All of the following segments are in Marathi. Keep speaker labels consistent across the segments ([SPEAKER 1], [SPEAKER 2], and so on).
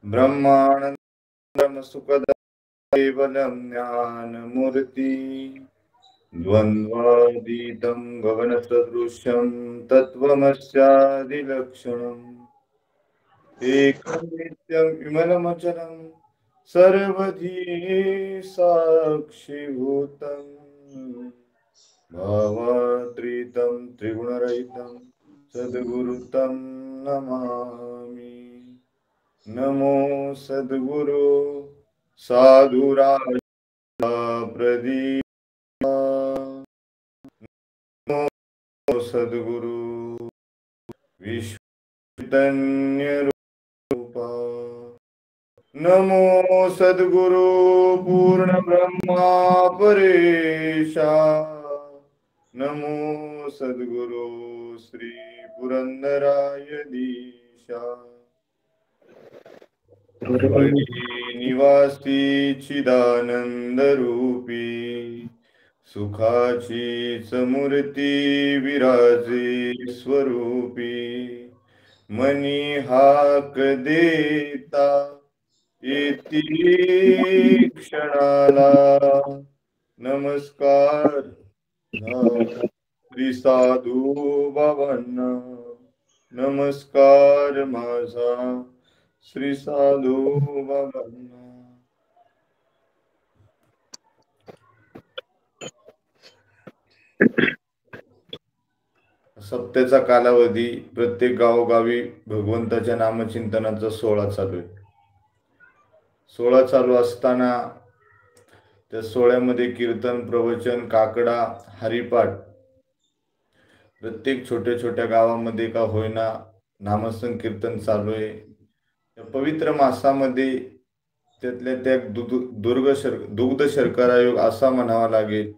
[SPEAKER 1] ब्रह्मानंदं सुखदं ज्ञानमूर्ति द्वन्द्वातीतं गगनसदृशं तत्त्वमस्यादिलक्षणम् एकं नित्यं विमलमचलं सर्वधी साक्षिभूतं भावातीतं त्रिगुणरहितं सद्गुरुतं नमामि। नमो सद्गुरु साधुराज प्रदीप, नमो सद्गुरु विश्वचैतन्य रूपा, नमो सद्गुरु पूर्ण ब्रह्मा परेशा, नमो सद्गुरु श्री पुरंदराय दीशा, निवासी चिदानंद रूपी सुखाची समूर्ती विराजे स्वरूपी, मनी हाक देता येती क्षणाला नमस्कार श्री साधू बाबांना, नमस्कार माझा श्री साधू बाबांना। सप्त्याचा कालावधी प्रत्येक गावोगावी भगवंताच्या नामचिंतनाचा सोहळा चालू आहे। सोहळा चालू असताना त्या सोहळ्यामध्ये कीर्तन, प्रवचन, काकडा, हरिपाठ प्रत्येक छोट्या छोट्या गावामध्ये का होईना नामसंकीर्तन चालू आहे। या पवित्र मासामध्ये त्यातल्या त्या दुग्ध शर्करा योग असा म्हणावा लागेल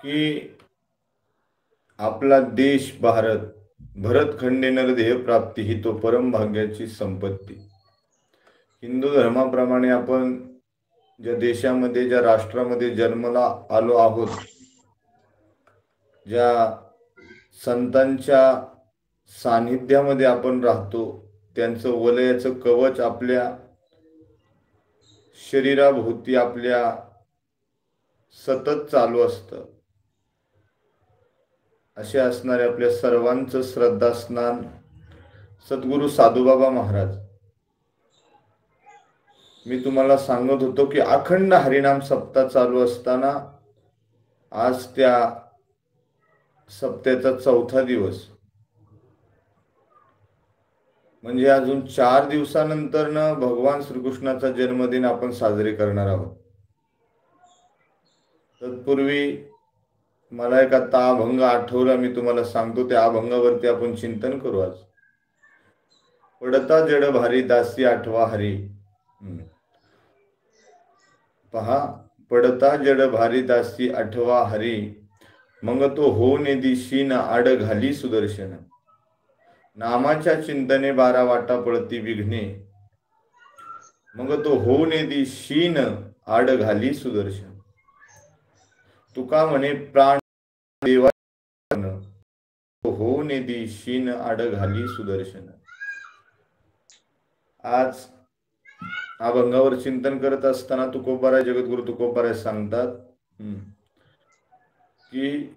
[SPEAKER 1] की आपला देश भारत भरतखंडे नरदेह प्राप्ती ही तो परम भाग्याची संपत्ती। हिंदू धर्माप्रमाणे आपण ज्या देशामध्ये ज्या राष्ट्रामध्ये जन्माला आलो आहोत, ज्या संतांच्या सानिध्यामध्ये आपण राहतो, त्यांचं वलयाचं कवच आपल्या शरीराभोवती आपल्या सतत चालू असतं। असे असणारे आपल्या सर्वांचं श्रद्धास्नान सद्गुरू साधूबाबा महाराज। मी तुम्हाला सांगत होतो की अखंड हरिनाम सप्ताह चालू असताना आज त्या सप्त्याचा 4था दिवस, म्हणजे अजून 4 दिवसानंतर भगवान श्रीकृष्णाचा जन्मदिन आपण साजरे करणार आहोत। तत्पूर्वी मला एक आता अभंग आठवला, मी तुम्हाला सांगतो। त्या अभंगावरती आपण चिंतन करू आज। पडता जड भारी दासी आठवा हरी, पहा, पडता जड भारी दासी आठवा हरी, मग तो होऊन दिशी आड घाली सुदर्शन, नामाच्या चिंतने 12 वाटा पळती विघ्ने, मग तो होऊन दिशी आड घाली सुदर्शन, तुका म्हणे प्राण देवा होऊन दिशी आड घाली सुदर्शन। आज अभंगावर चिंतन करत असताना तुकोबाराय, जगद्गुरु तुकोबाराय सांगतात की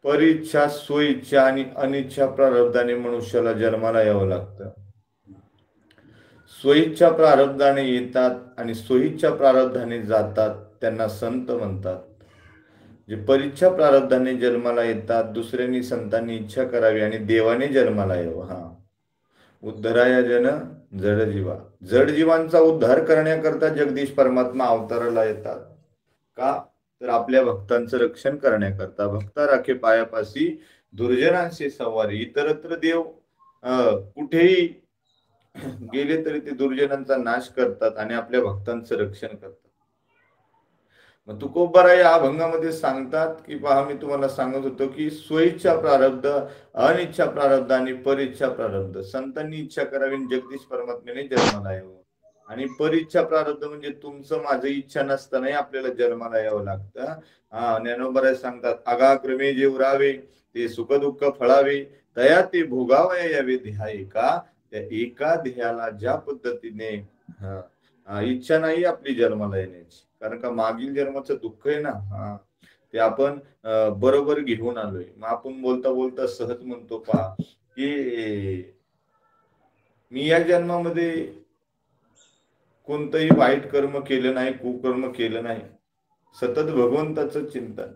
[SPEAKER 1] परीच्छा, स्वइच्छा आणि अनिच्छा प्रारब्धाने मनुष्याला जन्माला यावं लागतं। स्वइच्छा प्रारब्धाने येतात आणि स्वइच्छा प्रारब्धाने जातात, त्यांना संत म्हणतात। जे परीच्छा प्रारब्धाने जन्माला येतात, दुसऱ्यांनी संतांनी इच्छा करावी आणि देवाने जन्माला यावं। हा, उद्धराया जन जड जीवा, जड जीवांचा उद्धार करण्याकरता जगदीश परमात्मा अवताराला येतात। का? तर आपल्या भक्तांचं रक्षण करण्याकरता। भक्ता राखे पायापासी दुर्जनांशी संवारी, इतरत्र देव कुठेही गेले तरी ते दुर्जनांचा नाश करतात आणि आपल्या भक्तांचं रक्षण करतात। मग तुकोबाराय या अभंगामध्ये सांगतात की पहा, मी तुम्हाला सांगत होतो की स्वइच्छा प्रारब्ध, अनिच्छा प्रारब्ध आणि परीच्छा प्रारब्ध, संतांनी इच्छा करावी, जगदीश परमात्म्याने जन्माला यावं। आणि परीक्षा प्रारब्ध म्हणजे तुमचं माझं इच्छा नसतानाही आपल्याला जन्माला यावं लागतं. ज्ञानोबा सांगतात, अगाक्रमे जे उरावे ते सुख दुःख फळावे, तया ते भोगावया यावे ध्येया एका. त्या एका ध्येयाला ज्या पद्धतीने इच्छा नाही आपली जन्माला येण्याची, कारण का मागील जन्माचं दुःख आहे ना, ते आपण बरोबर घेऊन आलोय. मग आपण बोलता बोलता सहज म्हणतो पहा की मी या जन्मामध्ये कोणतंही वाईट कर्म केलं नाही, कुकर्म केलं नाही, सतत भगवंताचं चिंतन,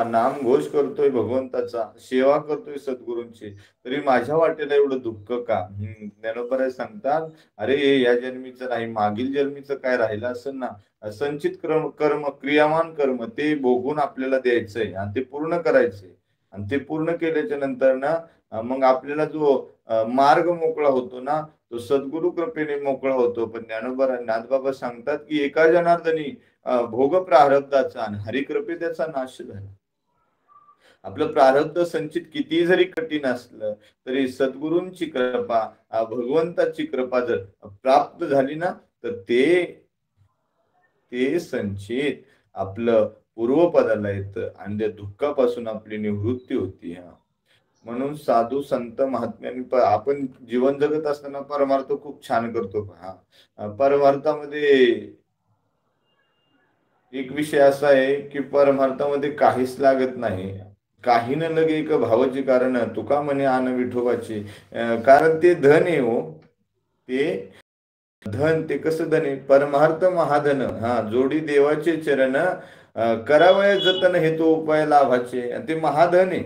[SPEAKER 1] नाम घोष करतोय भगवंताचा, सेवा करतोय सद्गुरूंची, तरी माझ्या वाटेला एवढं दुःख का? ज्ञानोबा सांगतात, अरे या जन्मीचं नाही, मागील जन्मीचं काय राहिलं असेल ना, संचित कर्म क्रियामान कर्म ते भोगून आपल्याला द्यायचंय आणि ते पूर्ण करायचंय. आणि ते पूर्ण केल्याच्या नंतर ना मग आपल्याला जो मार्ग मोकळा होतो ना, तो सद्गुरु कृपेने मोकळा होतो. पण ज्ञानोबा नाथबाबा सांगतात की एका जनार्दनी भोग प्रारब्धाचा आणि हरिकृपे त्याचा नाश झाला. आपलं प्रारब्ध संचित किती जरी कठीण असलं तरी सद्गुरूंची कृपा, भगवंताची कृपा जर प्राप्त झाली ना, तर ते संचित आपलं पूर्वपदाला येतं आणि त्या दुःखापासून आपली निवृत्ती होती. म्हणून साधू संत महात्म्यांनी आपण जीवन जगत असताना परमार्थ खूप छान करतो. परमार्थामध्ये एक विषय असा आहे की परमार्थामध्ये काहीच लागत नाही. काही न लगे एक भावाची कारण तुका म्हणे आन विठोबाची. कारण ते धन आहे हो. ते धन, ते कसं धन आहे? परमार्थ महाधन. जोडी देवाचे चरण, करावया जतन हे तो उपाय लाभाचे. आणि ते महाधन आहे.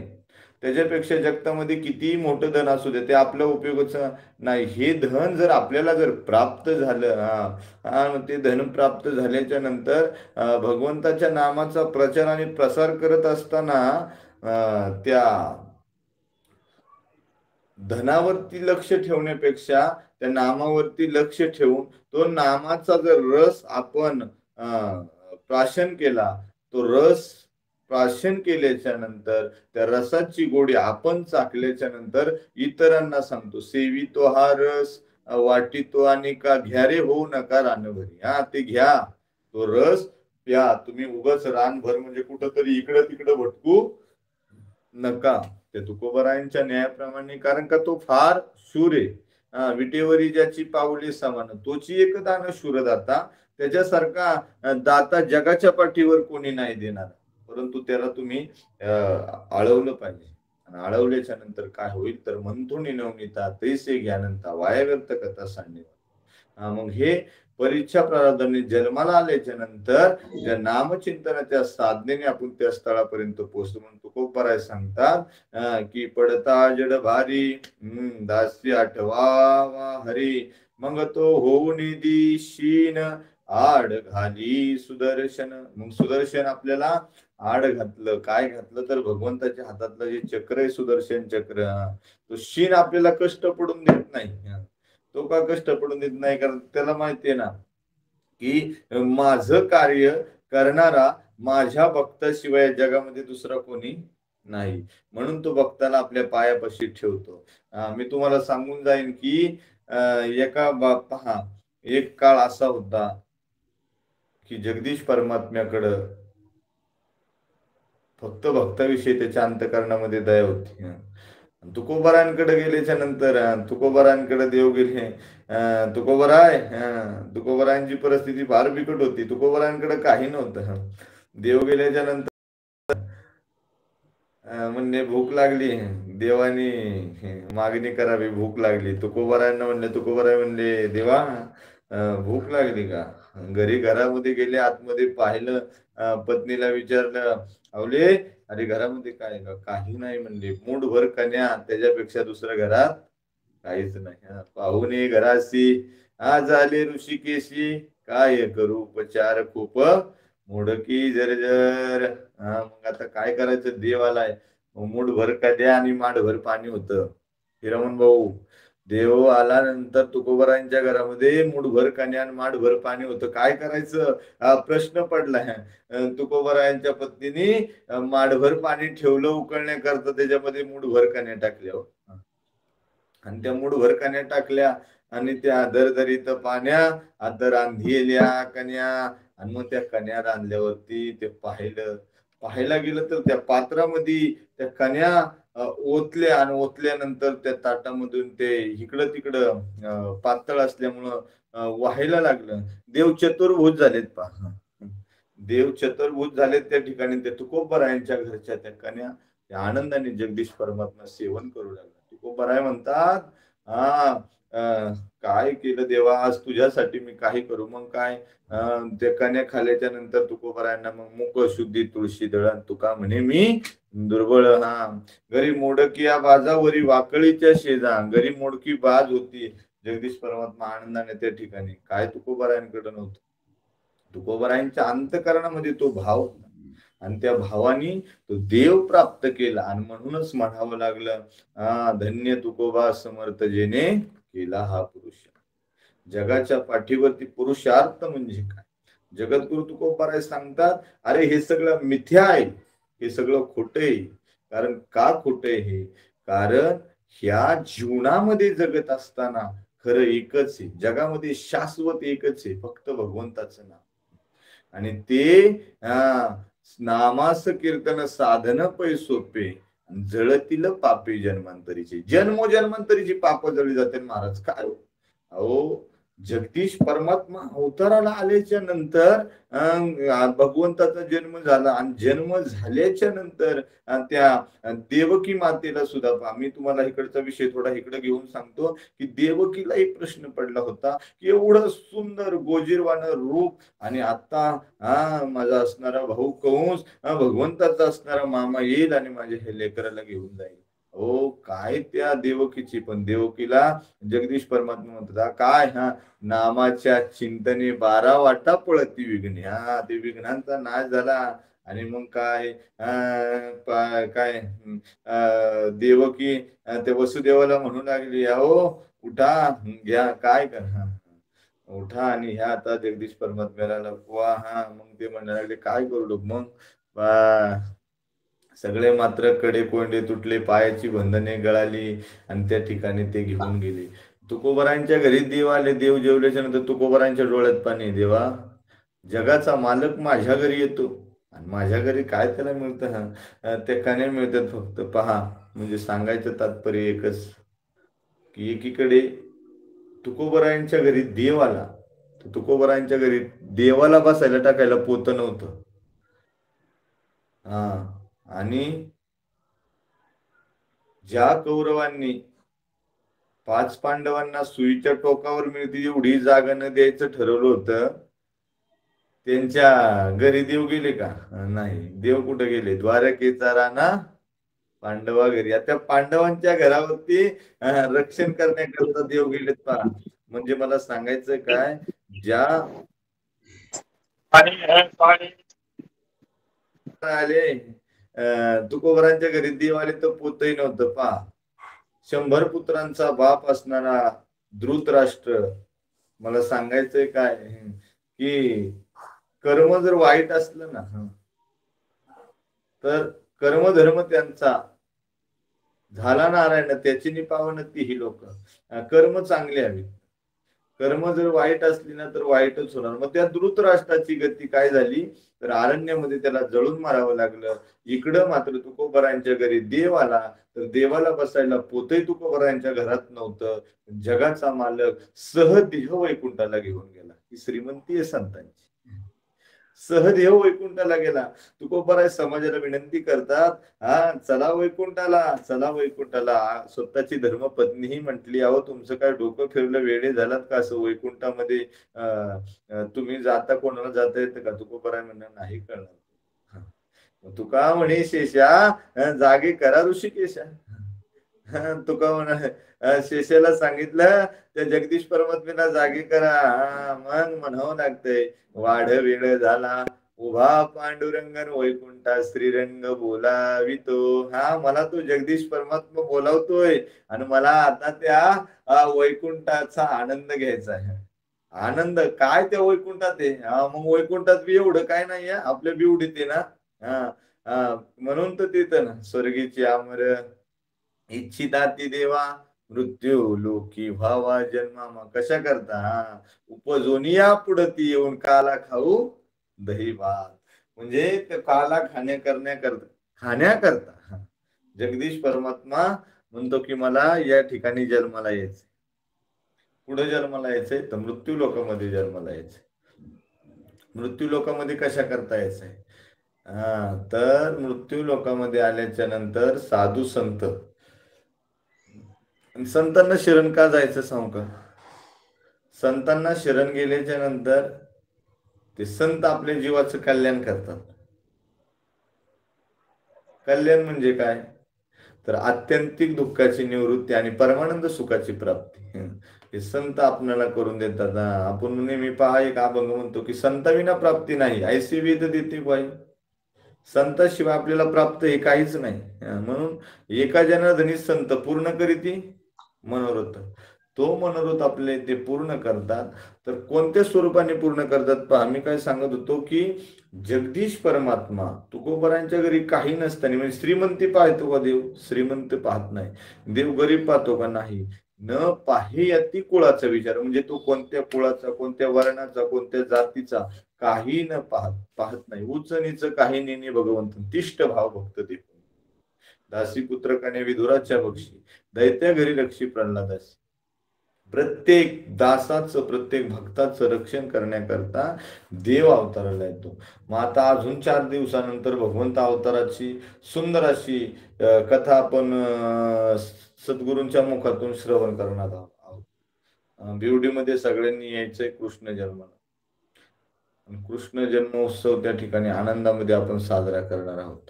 [SPEAKER 1] त्याच्यापेक्षा जगतामध्ये कितीही मोठं धन असू दे, ते आपल्या उपयोगाचं नाही. हे धन जर आपल्याला जर प्राप्त झालं, ते धन प्राप्त झाल्याच्या नंतर भगवंताच्या नामाचा प्रचार आणि प्रसार करत असताना त्या धनावरती लक्ष ठेवण्यापेक्षा त्या नामावरती लक्ष ठेवून तो नामाचा जर रस आपण प्राशन केला, तो रस प्राशन केल्याच्या नंतर त्या रसाची गोडी आपण चाकल्याच्या नंतर इतरांना सांगतो, सेवितो हा रस वाटितो आणि का घ्या रे होऊ नका रानभरी. ते घ्या, तो रस प्या. तुम्ही उगाच रानभर म्हणजे कुठंतरी इकडं तिकडं भटकू नका. त्या तुकोबरायांच्या न्यायाप्रमाणे, कारण का तो फार शूर आहे. विटेवरी ज्याची पाऊले समान, तोची एक दान शूर दाता. त्याच्यासारखा दाता जगाच्या पाठीवर कोणी नाही देणार. परंतु त्याला तुम्ही आळवलं पाहिजे. आणि आळवल्याच्या नंतर काय होईल तर मंथुनी नवनीता तैसे ज्ञानंता वाया व्यक्त कथा सांडणे. मग हे परीक्षा प्रारब्धाने जन्माला आल्याच्या नंतर ज्या नामचिंतनाच्या साधनेने आपण त्या स्थळापर्यंत पोहोचतो. म्हणून तुकोबराय सांगतात की पडता जड भारी, दासी आठवावा हरी, मग तो होऊन दिशीन आड घाली सुदर्शन. मग सुदर्शन आपल्याला आड घातलं, काय घातलं तर भगवंताच्या हातातलं जे चक्र आहे सुदर्शन चक्र, तो शीन आपल्याला कष्ट पडून देत नाही. तो का कष्ट पडून देत नाही? कारण त्याला माहितीये ना की माझं कार्य करणारा माझ्या भक्ताशिवाय जगामध्ये दुसरा कोणी नाही. म्हणून तो भक्ताला आपल्या पायापाशी ठेवतो. मी तुम्हाला सांगून जाईन की पहा, एक काळ असा होता की जगदीश परमात्म्याकडं फक्त भक्ताविषयी त्याच्या अंतकरणामध्ये दया होती. तुकोबारांकडे गेल्याच्या नंतर तुकोबारांकडे देव गेले. तुकोबराय, तुकोबरांची परिस्थिती फार बिकट होती. तुकोबरांकडे काही नव्हतं. देव गेल्याच्या नंतर म्हणले भूक लागली, देवानी मागणी करावी, भूक लागली. तुकोबारांना म्हणले, तुकोबाराय म्हणले, देवा भूक लागली का? घरामध्ये गेले, आतमध्ये पाहिलं, पत्नीला विचारलं, अवले अरे घरामध्ये काय का? काही नाही म्हणले. मूठभर कन्या, त्याच्यापेक्षा दुसरं घरात काहीच नाही. पाहुणे घराशी आज आले ऋषिकेशी, काय करू उपचार खूप मोडकी जर्जर. मग आता काय करायचं? देव आलाय. मूठभर कन्या आणि माठभर पाणी होतं. हिरमन भाऊ, देव आल्यानंतर तुकोबरांच्या घरामध्ये मूठभर कन्या आणि माठभर पाणी होतं. काय करायचं? प्रश्न पडलाय. तुकोबरायांच्या पत्नीने माठभर पाणी ठेवलं उकळण्याकरता, त्याच्यामध्ये मूठभर कन्या टाकल्या. आणि त्या मूठभर कन्या टाकल्या आणि त्या दरदरीत पाण्या आता रांधेल्या कन्या. आणि मग त्या कन्या रांधल्यावरती ते पाहायला गेलं तर त्या पात्रामध्ये त्या कन्या ओतल्या आणि ओतल्यानंतर त्या ताटामधून ते इकडं तिकडं पातळ असल्यामुळं व्हायला लागलं. देव चतुर्भुज झालेत पहा. देव चतुर्भुज झालेत त्या ठिकाणी. त्या तुकोबरायांच्या घरच्या त्या कन्या त्या आनंदाने जगदीश परमात्मा सेवन करू लागला. तुकोबराय म्हणतात, हा काय केलं देवा, आज तुझ्यासाठी मी काही करू. मग काय, त्या कन्या खाल्याच्या नंतर तुकोबरायांना मग मुख शुद्धी तुळशी दळण तुका म्हणे मी दुर्बळ. हा घरी मोडकिया बाजावरी वाकळीच्या शेजा, घरी मोडकी बाज होती. जगदीश परमात्मा आनंदाने त्या ठिकाणी. काय तुकोबरायांकडे नव्हतं, तुकोबरायांच्या अंतकरणामध्ये तो भाव होता. आणि त्या भावानी तो देव प्राप्त केला. आणि म्हणूनच म्हणावं लागलं, धन्य तुकोबा समर्थ जेने केला हा पुरुष. जगाच्या पाठीवरती पुरुषार्थ म्हणजे काय. जगद्गुरु तुकोबराय सांगतात, अरे हे सगळं मिथ्या आहे, हे सगळं खोटं आहे. कारण का खोटं आहे हे, कारण ह्या जीवनामध्ये जगत असताना खरं एकच आहे, जगामध्ये शाश्वत एकच आहे, फक्त भगवंताचं नाव. आणि ते नामास कीर्तन साधन पै सोपे, जळतील पापी जन्मांतरीची. जन्मोजन्मांतरीची पाप जळली जाते महाराज. काय अहो, जगदीश परमात्मा अवताराला आल्याच्या नंतर भगवंताचा जन्म झाला. आणि जन्म झाल्याच्या नंतर त्या देवकी मातेला सुद्धा, मी तुम्हाला इकडचा विषय थोडा इकडे घेऊन सांगतो, की देवकीला एक प्रश्न पडला होता की एवढं सुंदर गोजीरवाणं रूप, आणि आता माझा असणारा भाऊ कंस, भगवंताचा असणारा मामा येईल आणि माझ्या हे लेकराला घेऊन जाईल. हो, काय त्या देवकीची. पण देवकीला जगदीश परमात्मा म्हणतात, काय नामाच्या चिंतने 12 वाटा पळती विघ्ने. ते विघ्नांचा नाश झाला. आणि मग काय काय देवकी त्या वसुदेवाला म्हणू लागली, अहो उठा, घ्या, काय करा, उठा आणि ह्या आता जगदीश परमात्म्याला लपवा. मग ते म्हणायला लागले, काय करू लोक. मग सगळे मात्र कडे कोंडे तुटले, पायाची बंधने गळाली, आणि त्या ठिकाणी ते घेऊन गेले. तुकोबरांच्या घरी देव आले. देव जेवल्याच्या नंतर तुकोबरांच्या डोळ्यात पाणी. देवा, जगाचा मालक माझ्या घरी येतो आणि माझ्या घरी काय त्याला मिळतं, त्या कन्या मिळतात फक्त. पहा, म्हणजे सांगायचं तात्पर्य एकच, की एकीकडे तुकोबरायांच्या घरी देव आला, तुकोबरायांच्या घरी देवाला बसायला टाकायला पोत नव्हतं. आणि ज्या कौरवांनी 5 पांडवांना सुईच्या टोकावर मिळते एवढी जागा न द्यायचं ठरवलं होतं, त्यांच्या घरी देव गेले का? नाही. देव कुठे गेले? द्वारकेचा राणा पांडवा घरी. आता पांडवांच्या घरावरती रक्षण करण्याकरता देव गेलेत पहा. म्हणजे मला सांगायचं काय, ज्या आले तुकोबरांच्या घरी देव आले तर पोतही नव्हतं पहा. 100 पुत्रांचा बाप असणारा धृतराष्ट्र, मला सांगायचंय काय, की कर्म जर वाईट असलं ना, तर कर्मधर्म त्यांचा झाला नारायण, त्याची पावन ती लोक. कर्म चांगले हवी, कर्म जर वाईट असली ना तर वाईटच होणार. मग त्या धृतराष्ट्राची गती काय झाली, तर अरण्यामध्ये त्याला जळून मारावं लागलं. इकडं मात्र तुकोबरायांच्या घरी देव आला, तर देवाला बसायला पोतही तुकोबरायांच्या घरात नव्हतं. जगाचा मालक सहदेव वैकुंठाला घेऊन गेला. ही श्रीमंती आहे संतांची. सहदेव वैकुंठाला गेला. तुकोबराय समाजाला विनंती करतात, चला वैकुंठाला, चला वैकुंठाला. स्वतःची धर्मपत्नीही म्हटली, अहो तुमचं काय डोकं फिरलं, वेडे झालात का, असं वैकुंठामध्ये तुम्ही जाता, कोणाला जाता येतं का? तुकोबराय म्हणणार, नाही कळणार. तुका म्हणे शेषा जागे करा ऋषिकेशा. तुका म्हणा शेषाला सांगितलं त्या जगदीश परमात्मेला जागे करा. मग म्हणावं लागतंय, वाढ वेळ झाला उभा पांडुरंगन वैकुंठा श्रीरंग बोलावितो. मला तो जगदीश परमात्मा बोलावतोय आणि मला आता त्या वैकुंठाचा आनंद घ्यायचा आहे. आनंद काय त्या वैकुंठात आहे? मग वैकुंठात बी एवढं काय नाहीये, आपल्या बिवडीत आहे ना. म्हणून तर तिथं ना स्वर्गीची अमर इच्छिता ती देवा मृत्यू लोकी व्हावा जन्मामा कशा करता उपजोनिया पुढती येऊन काला खाऊ दही भात. म्हणजे ते काला खाण्याकरता जगदीश परमात्मा म्हणतो की मला या ठिकाणी जन्माला यायचं. पुढे जन्माला यायचंय तर मृत्यू लोकामध्ये जन्माला यायचंय. मृत्यू लोकामध्ये कशा करता यायचंय तर मृत्यू लोकामध्ये आल्याच्या नंतर साधू संत संतांना शरण का जायचं सांगू का. संतांना शरण गेल्याच्या नंतर ते संत आपल्या जीवाचं कल्याण करतात. कल्याण म्हणजे काय तर आत्यंतिक दुःखाची निवृत्ती आणि परमानंद सुखाची प्राप्ती हे संत आपल्याला करून देतात. आपण नेहमी पहा एक अभंग म्हणतो की संताविना प्राप्ती नाही ऐसी वेद देते बाई. संताशिवाय आपल्याला प्राप्त हे काहीच नाही. म्हणून एका जनार्दनी संत पूर्ण करीती मनोरथ. तो मनोरथ आपले ते पूर्ण करतात. तर कोणत्या स्वरूपाने पूर्ण करतात पहा. मी काय सांगत होतो की जगदीश परमात्मा तुकोबारांच्या घरी काही नसताना म्हणजे श्रीमंती पाहतो का देव श्रीमंत पाहत नाही. देव गरीब पाहतो का नाही. न पाहे अति कुळाचा विचार म्हणजे तो कोणत्या कुळाचा कोणत्या वर्णाचा कोणत्या जातीचा काही न पाहत नाही. उच्च नीच काही नेणे भगवंत तिष्ठ भाव भक्त ते. दासी पुत्र कने विधुराच्या बक्षी दैत्या घरी रक्षी प्रल्हादासी. प्रत्येक दासाचं प्रत्येक भक्ताचं रक्षण करण्याकरता देव अवताराला येतो. मग आता अजून 4 दिवसानंतर भगवंत अवताराची सुंदर अशी कथा आपण सद्गुरूंच्या मुखातून श्रवण करणार आहोत. बिवडीमध्ये सगळ्यांनी यायचंय कृष्ण जन्माला. कृष्ण जन्मोत्सव त्या ठिकाणी आनंदामध्ये आपण साजरा करणार आहोत.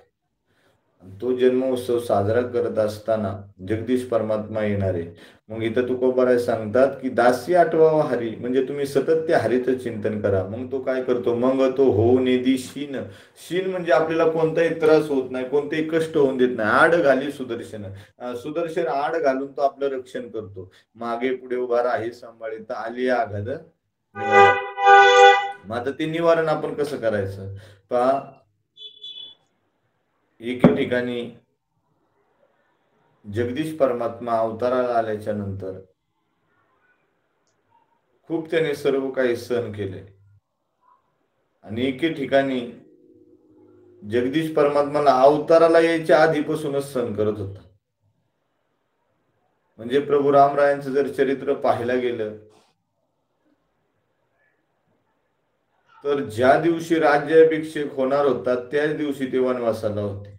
[SPEAKER 1] तो जन्मोत्सव साजरा करत असताना जगदीश परमात्मा येणारे. मग इथं तुकोबाराय सांगतात की दासी आठवावा हरी म्हणजे तुम्ही सतत त्या हरीचं चिंतन करा. मग तो काय करतो मग तो हो नेदी शीन. शीन म्हणजे आपल्याला कोणताही त्रास होत नाही कोणतेही कष्ट होऊन देत नाही. आड घाली सुदर्शन. सुदर्शन आड घालून तो आपलं रक्षण करतो. मागे पुढे उभा राही सांभाळीत आली आघाद निवारण. मग आता ते निवारण आपण कसं करायचं पहा. एके ठिकाणी जगदीश परमात्मा अवताराला आल्याच्या नंतर खूप त्याने सर्व काही सहन केले. आणि एके ठिकाणी जगदीश परमात्माला अवताराला यायच्या आधीपासूनच सहन करत होता. म्हणजे प्रभू रामरायांचं जर चरित्र पाहायला गेलं तर ज्या दिवशी राज्याभिषेक होणार होता त्याच दिवशी ते वनवासाला होते.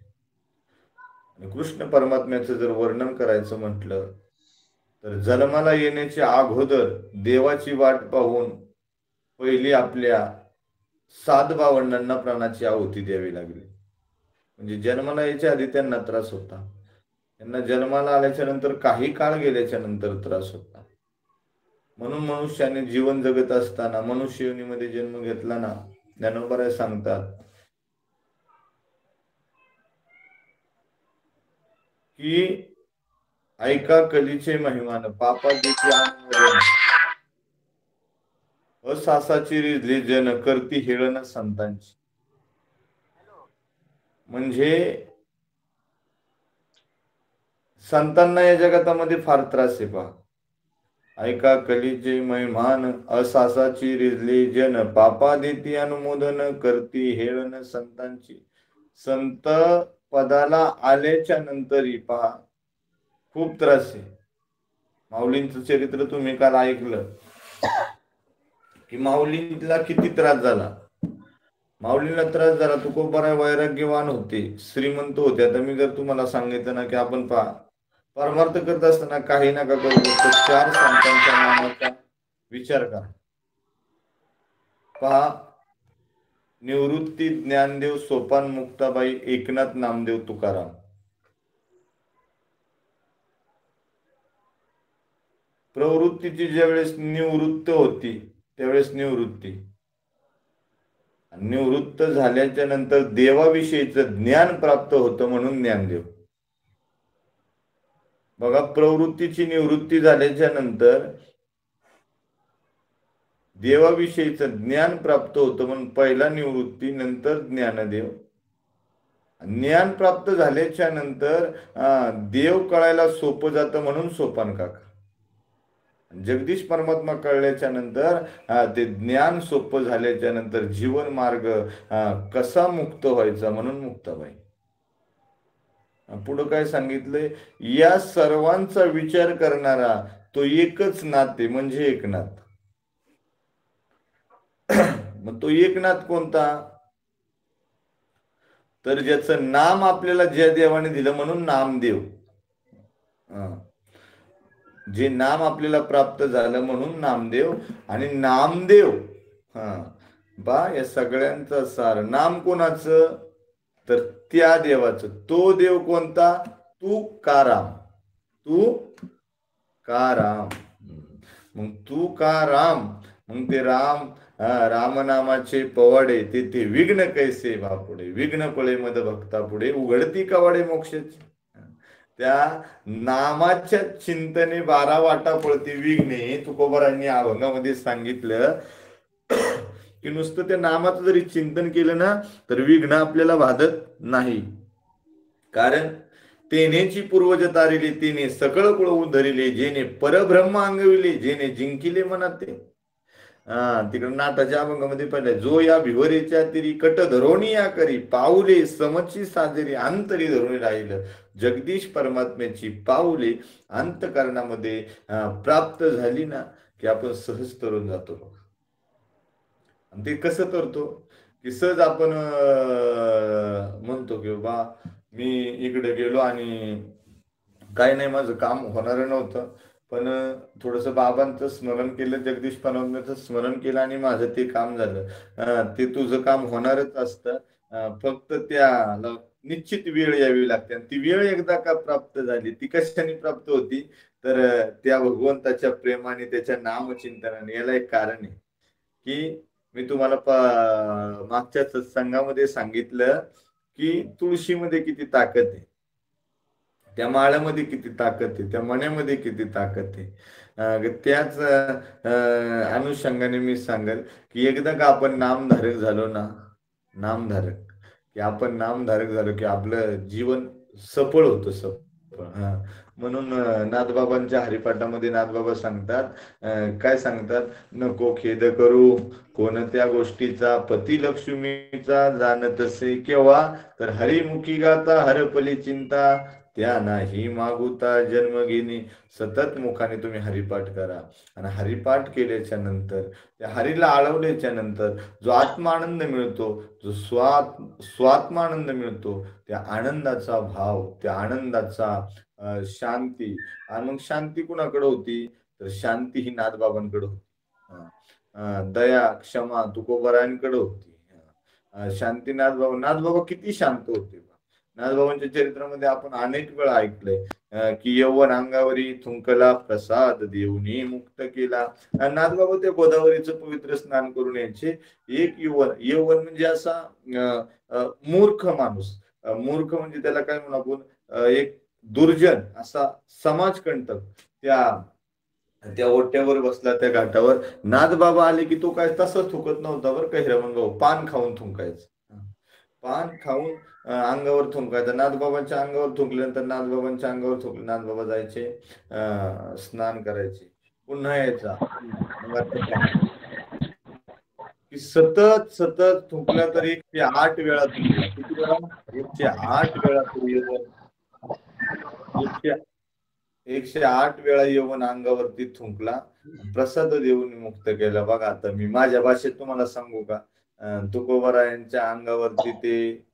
[SPEAKER 1] आणि कृष्ण परमात्म्याचं जर वर्णन करायचं म्हटलं तर जन्माला येण्याच्या अगोदर देवाची वाट पाहून पहिली आपल्या 7 भावंडांना प्राणाची आहुती द्यावी लागली. म्हणजे जन्माला यायच्या आधी त्यांना त्रास होता. त्यांना जन्माला आल्याच्या नंतर काही काळ गेल्याच्या नंतर त्रास होता. म्हणून मनुष्याने जीवन जगत असताना मनुष्य योनीमध्ये जन्म घेतला ना ज्ञानोबा सांगतात की ऐका कलीचे महिमान पापादीची असासाची रिजली जन करती हेळन संतांची. म्हणजे संतांना या जगतामध्ये फार त्रास आहे पहा. ऐका कलीचे महिमान असासाची रिजली जन पापा देती अनुमोदन करती हेळन संतांची. संत पदाला आल्याच्या नंतरही पहा खूप त्रास आहे. माऊलींचं चरित्र तुम्ही काल ऐकलं की माऊलीला किती त्रास झाला. माऊलीला त्रास झाला. तुकोबाराय वैराग्यवान होते श्रीमंत होते. आता मी जर तुम्हाला सांगितलं ना की आपण पहा परमार्थ करत असताना काही नका करू 4 संतांच्या नामाचा विचार करा. पहा निवृत्ती ज्ञानदेव सोपान मुक्ताबाई एकनाथ नामदेव तुकाराम. प्रवृत्तीची ज्यावेळेस निवृत्त होती त्यावेळेस निवृत्त झाल्याच्या नंतर देवाविषयीचं ज्ञान प्राप्त होतं म्हणून ज्ञानदेव. बघा प्रवृत्तीची निवृत्ती झाल्याच्या नंतर देवाविषयीचं ज्ञान प्राप्त होतं म्हणून पहिला निवृत्ती नंतर ज्ञानदेव. ज्ञान प्राप्त झाल्याच्या नंतर देव कळायला सोपं जातं म्हणून सोपान काका. जगदीश परमात्मा कळल्याच्या नंतर ते ज्ञान सोपं झाल्याच्या नंतर जीवन मार्ग कसा मुक्त व्हायचा म्हणून मुक्ताबाई. पुढं काय सांगितलंय, या सर्वांचा विचार करणारा तो एकच नाते म्हणजे एकनाथ. मग तो एकनाथ कोणता, तर ज्याचं नाम आपल्याला ज्या देवाने दिलं म्हणून नामदेव. जे नाम आपल्याला प्राप्त झालं म्हणून नामदेव. आणि नामदेव बा या सगळ्यांचा सार. नाम कोणाचं, तर त्या देवाचं. तो देव कोणता, तू का राम, तू का राम. मग तू का राम, मग ते राम रामनामाचे पवाडे ते विघ्न कैसे बापुडे, विघ्न पळे मद भक्ता पुढे उघडती कवाडे मोक्षाची. त्या नामाच्या चिंतने 12 वाटा पळती विघ्ने. तुकोबारांनी अभंगामध्ये सांगितलं की नुसतं त्या नामाचं जरी चिंतन केलं ना तर विघ्न आपल्याला बाधत नाही. कारण तेनेची पूर्वज तारिले, तिने सकळ कुळ धरिले, जेने परब्रह्म अंगविले, जेने जिंकिले मनात ते. तिकडे नाटाच्या अभंगामध्ये पाहिजे, जो या भिवरेच्या तिरी कट धरोणी या करी, पाऊले समची साजरी अंतरी धरून राहिलं. जगदीश परमात्म्याची पाऊले अंतकरणामध्ये प्राप्त झाली ना की आपण सहज तरून जातो. आणि ते कसं करतो की सहज आपण म्हणतो की बा मी इकडे गेलो आणि काही नाही, माझं काम होणार नव्हतं, पण थोडस बाबांचं स्मरण केलं, जगदीश परमात्म्याचं स्मरण केलं आणि माझं ते काम झालं. ते तुझं काम होणारच असतं, फक्त त्याला निश्चित वेळ यावी लागते. आणि ती वेळ एकदा का प्राप्त झाली, ती कशाने प्राप्त होती, तर त्या भगवंताच्या प्रेमाने, त्याच्या नामचिंतनाने. याला एक कारण आहे की मी तुम्हाला मागच्या सत्संगामध्ये सांगितलं की तुळशीमध्ये किती ताकद आहे, त्या माळामध्ये किती ताकद आहे, त्या मण्यामध्ये किती ताकद आहे. त्याच अनुषंगाने मी सांगेल की एकदा का आपण नामधारक झालो ना, नामधारक की आपण नामधारक झालो की आपलं जीवन सफळ होतं, सफळ. म्हणून नाथबाबांच्या हरिपाठामध्ये नाथबाबा सांगतात, काय सांगतात, नको खेद करू कोणत्या गोष्टीचा, पती लक्ष्मीचा जाणतसे केव्हा, तर हरिमुखी गाता हरपली चिंता, त्या नाही मागुता जन्म घेणे. सतत मुखाने तुम्ही हरिपाठ करा. आणि हरिपाठ केल्याच्या नंतर, त्या हरीला आळवल्याच्या नंतर जो आत्मानंद मिळतो, जो स्वात्मानंद मिळतो, त्या आनंदाचा भाव, त्या आनंदाचा शांती. आणि मग शांती कुणाकडे होती, तर शांती ही नाथबाबांकडे होती. दया क्षमा तुकोबारायांकडे होती. शांती नाथबाबा किती शांत होते. नाथबाबांच्या चरित्रामध्ये आपण अनेक वेळा ऐकलंय की यौवन अंगावरी थुंकला, प्रसाद देऊनी मुक्त केला. नाथबाबा त्या गोदावरीचं पवित्र स्नान करून यायचे. एक यौवन म्हणजे असा मूर्ख माणूस, मूर्ख म्हणजे त्याला काय म्हणू आपण, एक दुर्जन असा समाजकंटक त्या ओट्यावर बसला, त्या घाटावर. नाथबाबा आले की तो काय तसं थुकत नव्हता बरं काही, रमण भाऊ पान खाऊन थुंकायचं, पान खाऊन अंगावर थुंकायचं. नाथबाबांच्या अंगावर थुंकल्यानंतर नाथबाबांच्या अंगावर थुंकले, नाथबाबा जायचे स्नान करायचे, पुन्हा यायचा. की सतत सतत थुंकला तर 108 वेळा थुंकला. किती वेळा, 108 वेळा. 108 वेळा येऊन अंगावरती थुंकला, प्रसाद देऊन मुक्त केला. बघा आता मी माझ्या भाषेत तुम्हाला सांगू का, तुकोबारायांच्या अंगावरती ते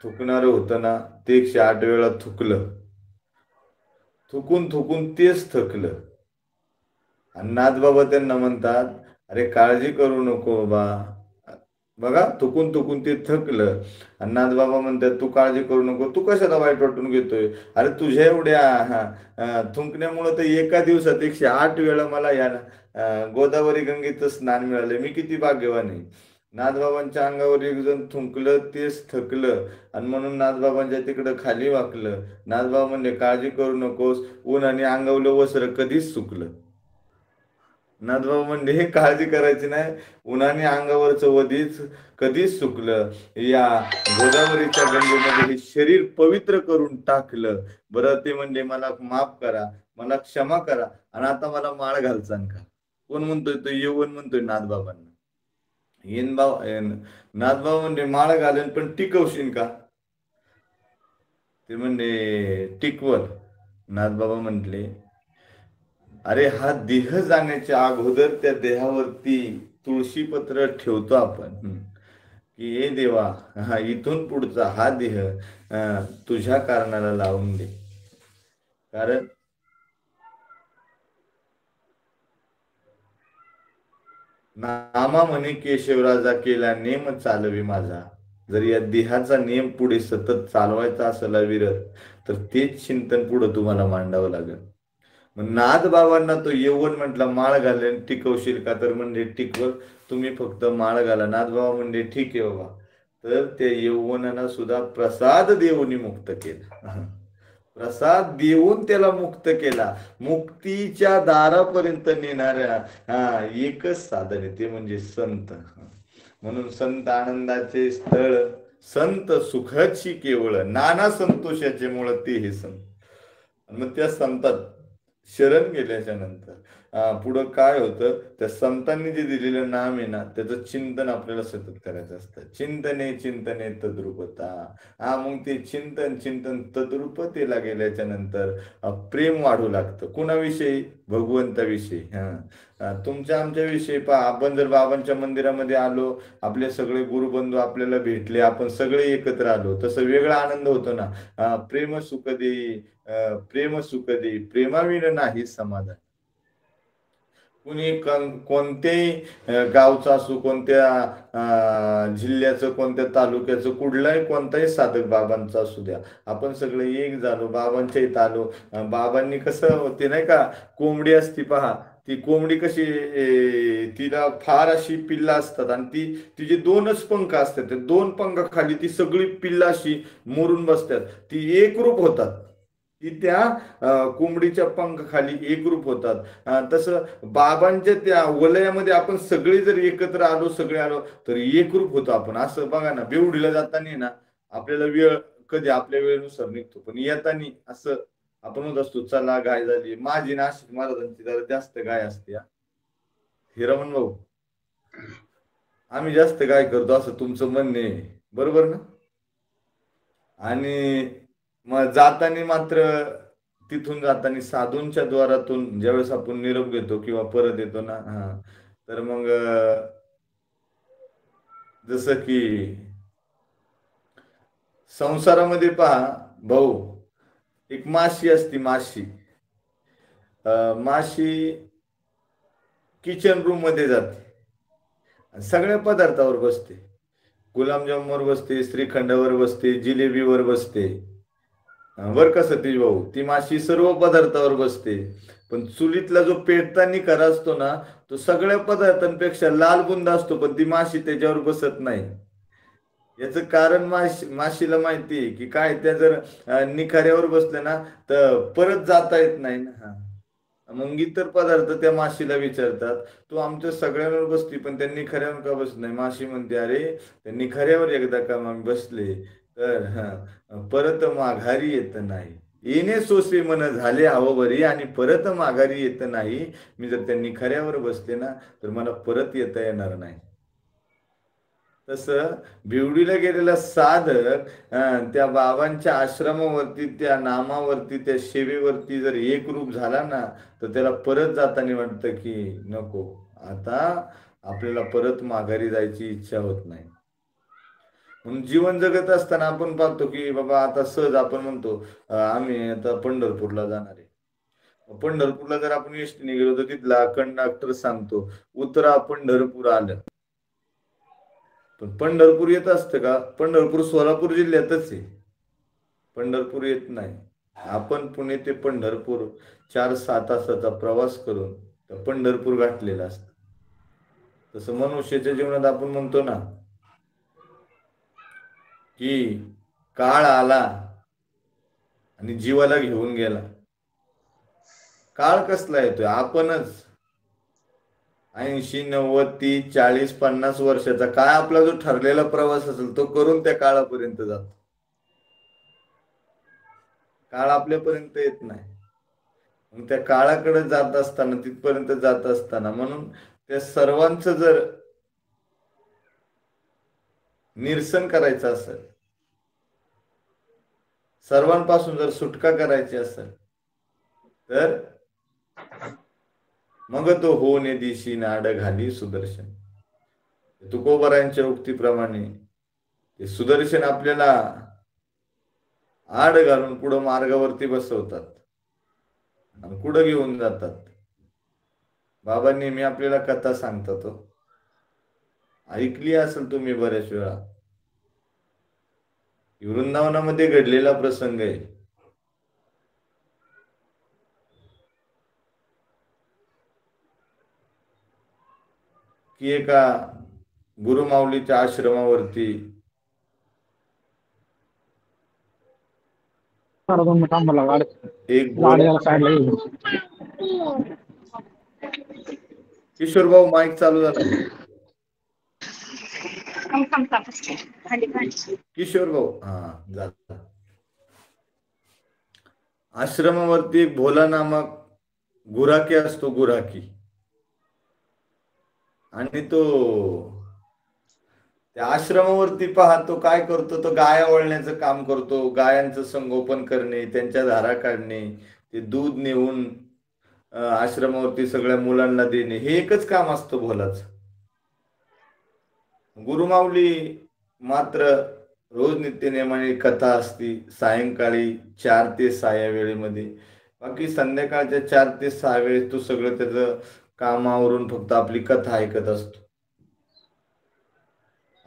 [SPEAKER 1] थुकणार होतं ना, ते 108 वेळा थुकलं, थुकून थुकून तेच थकलं. आणि नाथबाबा त्यांना म्हणतात, अरे काळजी करू नको बा. बघा थुकून थुकून ते थकलं. आणि नाथबाबा म्हणतात, तू काळजी करू नको, तू कशाला वाईट वाटून घेतोय, अरे तुझ्या एवढ्या थुंकण्यामुळे तर एका दिवसात 108 वेळा मला या गोदावरी गंगेचं स्नान मिळालं, मी किती भाग्यवान आहे. नाथबाबांच्या अंगावर एक जण थुंकलं, तेच थकलं. आणि म्हणून नाथबाबांच्या तिकडं खाली वाकलं. नाथबाबा म्हणले, काळजी करू नकोस, ऊन आणि अंगावलं वस्त्र कधीच सुकलं. नाथबाबा म्हणले हे काळजी करायची नाही, उन्हाने अंगावरचं वधीच कधीच सुकलं, या गोदावरीच्या गंगेमध्ये हे शरीर पवित्र करून टाकलं. बरं ते म्हणले मला माफ करा, मला क्षमा करा, आणि आता मला माळ घालचाल का? कोण म्हणतोय? तो यवन म्हणतोय नाथबाबांना. नाथबाबा म्हणले माळ घालेन पण टिकवशील का? ते म्हणले टिकवल. नाथबाबा म्हटले अरे हा देह जाण्याच्या अगोदर त्या देहावरती तुळशी पत्र ठेवतो आपण, की हे देवा, हा इथून पुढचा हा देह तुझ्या कारणाला लावून दे. कारण नामा म्हणे केशवराजा केला नेम चालवी माझा. जर या देहाचा नेम पुढे सतत चालवायचा असेल विरत, तर तेच चिंतन पुढे तुम्हाला मांडावं लागेल. मग नाथबाबांना तो यवन म्हटला माळ घालेन टिकवशील का? तर म्हणजे टिकव, तुम्ही फक्त माळ घाला. नाथबाबा म्हणजे ठीक आहे बाबा. तर त्या यवनाला सुद्धा प्रसाद देऊनी मुक्त केला. प्रसाद देऊन त्याला मुक्त केला. मुक्तीच्या दारापर्यंत नेणाऱ्या एकच साधन आहे, ते म्हणजे संत. म्हणून संत आनंदाचे स्थळ, संत सुखाची केवळ, नाना संतोषाचे मूळ ते हे संत. मग त्या संतात शरण गेल्याच्या नंतर पुढं काय होतं? त्या संतांनी जे दिलेलं नाम आहे ना, त्याचं चिंतन आपल्याला सतत करायचं असतं. चिंतने चिंतने तद्रुपता. मग ते चिंतन चिंतन तद्रुपतेला गेल्याच्या नंतर प्रेम वाढू लागतं. कुणाविषयी? भगवंताविषयी. तुमच्या आमच्या विषयी पहा, आपण जर बाबांच्या मंदिरामध्ये आलो, आपले सगळे गुरुबंधू आपल्याला भेटले, आपण सगळे एकत्र आलो, तसं वेगळा आनंद होतो ना. प्रेम सुख देई, प्रेम सुख देई, प्रेमाविन नाही समाधान. कुणी कोणत्याही गावचा असो, कोणत्या जिल्ह्याचं, कोणत्या तालुक्याचं, कुठलाही कोणताही साधक बाबांचा असू द्या, आपण सगळे एक झालो, बाबांच्या इथं आलो. बाबांनी कसं होते नाही का, कोंबडी असती पहा, ती कोंबडी कशी तिला फार अशी पिल्ला असतात, आणि तिचे दोनच पंख असतात, त्या दोन पंखाखाली ती सगळी पिल्ला अशी मोरून बसतात, ती एकरूप होतात. ती त्या कोंबडीच्या पंखाखाली एकरूप होतात. तसं बाबांच्या त्या वलयामध्ये आपण सगळे जर एकत्र आलो, सगळे आलो, तर एकरूप होतो आपण. असं बघा ना, बेवडीला जाताना ना, आपल्याला वेळ कधी आपल्या वेळेनुसार निघतो, पण येताना असं आपण म्हणत असतो चला गाय झाली. माझी नाशिक महाराजांची जरा जास्त गाय असते. हिरामन भाऊ, आम्ही जास्त गाय करतो असं तुमचं म्हणणे बरोबर ना? आणि मग जाताना मात्र, तिथून जाताना साधूंच्या द्वारातून ज्यावेळेस आपण निरोप घेतो किंवा परत येतो ना, तर मग जसं की संसारामध्ये पहा भाऊ, एक माशी असती, माशी. माशी किचन रूम मध्ये जाते, सगळ्या पदार्थावर बसते. गुलाबजामवर बसते, श्रीखंडावर बसते, जिलेबीवर बसते. बर का सतीश भाऊ, ती माशी सर्व पदार्थावर बसते. पण चुलीतला जो पेटताना खरा असतो ना, तो सगळ्या पदार्थांपेक्षा लाल बुंदा असतो, पण ती माशी त्याच्यावर बसत नाही. याचं कारण माशीला माहिती आहे की काय, त्या जर निखाऱ्यावर बसल्या ना, तर परत जाता येत नाही ना. मग इतर पदार्थ त्या माशीला विचारतात, तू आमच्या सगळ्यांवर बसती पण त्या निखाऱ्यावर का बसत नाही? माशी म्हणते, अरे त्या निखाऱ्यावर एकदा का आम्ही बसले तर परत माघारी येत नाही. येणे सोसे मन झाले बरी, आणि परत माघारी येत नाही. मी जर त्या निखाऱ्यावर बसले ना, तर मला परत येता येणार नाही. तसं भिवडीला गेलेला साधक त्या बाबांच्या आश्रमावरती, त्या नामावरती, त्या सेवेवरती जर एकरूप झाला ना, तर त्याला परत जाताना वाटतं की नको, आता आपल्याला परत माघारी जायची इच्छा होत नाही. म्हणून जीवन जगत असताना आपण पाहतो की बाबा आता सहज आपण म्हणतो आम्ही आता पंढरपूरला जाणार आहे. पंढरपूरला जर आपण एसटीने गेलो, तर तिथला कंडक्टर सांगतो उतरा पंढरपूर आलं. पण पंढरपूर येत असतं का? पंढरपूर सोलापूर जिल्ह्यातच आहे, पंढरपूर येत नाही. आपण पुणे ते पंढरपूर 4-6 तासाचा प्रवास करून पंढरपूर गाठलेला असतं. तसं मनुष्याच्या जीवनात आपण म्हणतो ना की काळ आला आणि जीवाला घेऊन गेला. काळ कसला येतोय? आपणच. 80 90 30 40 50 वर्षाचा काय आपला जो ठरलेला प्रवास असेल तो करून त्या काळापर्यंत जातो. काळ आपल्यापर्यंत येत नाही. मग त्या काळाकडे जात असताना तिथपर्यंत जात असताना म्हणून त्या सर्वांचं जर निरसन करायचं असेल, सर्वांपासून जर सुटका करायची असेल तर मग तो होणे दिशी नाड घाली सुदर्शन. तुकोबारायांच्या उक्तीप्रमाणे सुदर्शन आपल्याला आड घालून पुढं मार्गावरती बसवतात आणि कुठं घेऊन जातात. बाबा नेहमी आपल्याला कथा सांगतात. ऐकली असेल तुम्ही बऱ्याच वेळा. वृंदावनामध्ये घडलेला प्रसंग आहे. की एका गुरुमाऊलीच्या आश्रमावरती एक किशोर भाऊ माईक चालू झाला. किशोर भाऊ झाला. आश्रमावरती एक भोला नामक गुराखी असतो. गुराखी आणि तो त्या आश्रमावरती पाहतो काय करतो. तो गाया वळण्याचं काम करतो. गायांचं संगोपन करणे, त्यांच्या धारा काढणे, ते दूध नेऊन आश्रमावरती सगळ्या मुलांना देणे, हे एकच काम असतं भोलाचं. गुरुमाऊली मात्र रोज नित्यनेमाने कथा असती सायंकाळी 4 ते 6 या वेळेमध्ये. बाकी संध्याकाळच्या 4 ते 6 वेळेस तो सगळं त्याचं कामावरून फक्त आपली कथा ऐकत असतो.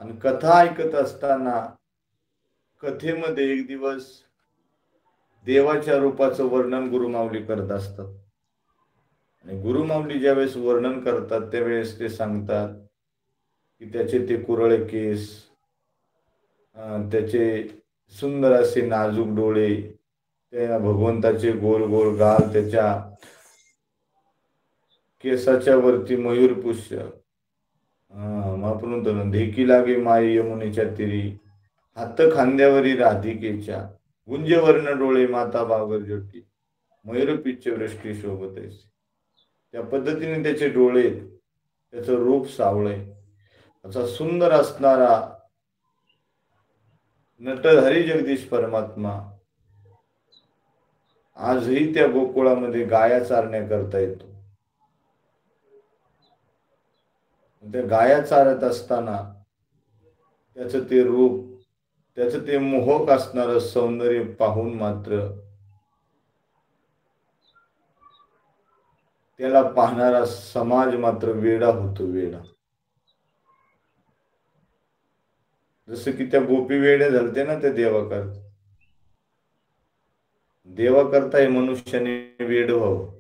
[SPEAKER 1] आणि कथा ऐकत असताना कथेमध्ये एक दिवस देवाच्या रूपाचं वर्णन गुरुमाऊली करत असतात. आणि गुरुमाऊली ज्यावेळेस वर्णन करतात त्यावेळेस ते सांगतात की त्याचे ते कुरळे केस, त्याचे सुंदर असे नाजूक डोळे, त्या भगवंताचे गोल गोल गाल, त्याच्या केसाच्या वरती मयूरपुष्प, आपण ढेकी लागे माय यमुनेच्या तिरी, हात खांद्यावरी राधिकेच्या, गुंजवर्ण डोळे माता बागर ज्योती, मयूरपिच्छ वृष्टी शोभत. त्या पद्धतीने त्याचे डोळे, त्याचं रूप सावळे, असा सुंदर असणारा नटहरी जगदीश परमात्मा आजही त्या गोकुळामध्ये गाया चारण्या करता येतो. त्या गाया चारत असताना त्याचं ते रूप, त्याचं ते मोहक असणारं सौंदर्य पाहून मात्र त्याला पाहणारा समाज मात्र वेडा होतो. वेडा, जसं की त्या गोपी वेड्या झालते ना त्या देवाकरता. देवाकरता हे मनुष्याने वेड व्हावं.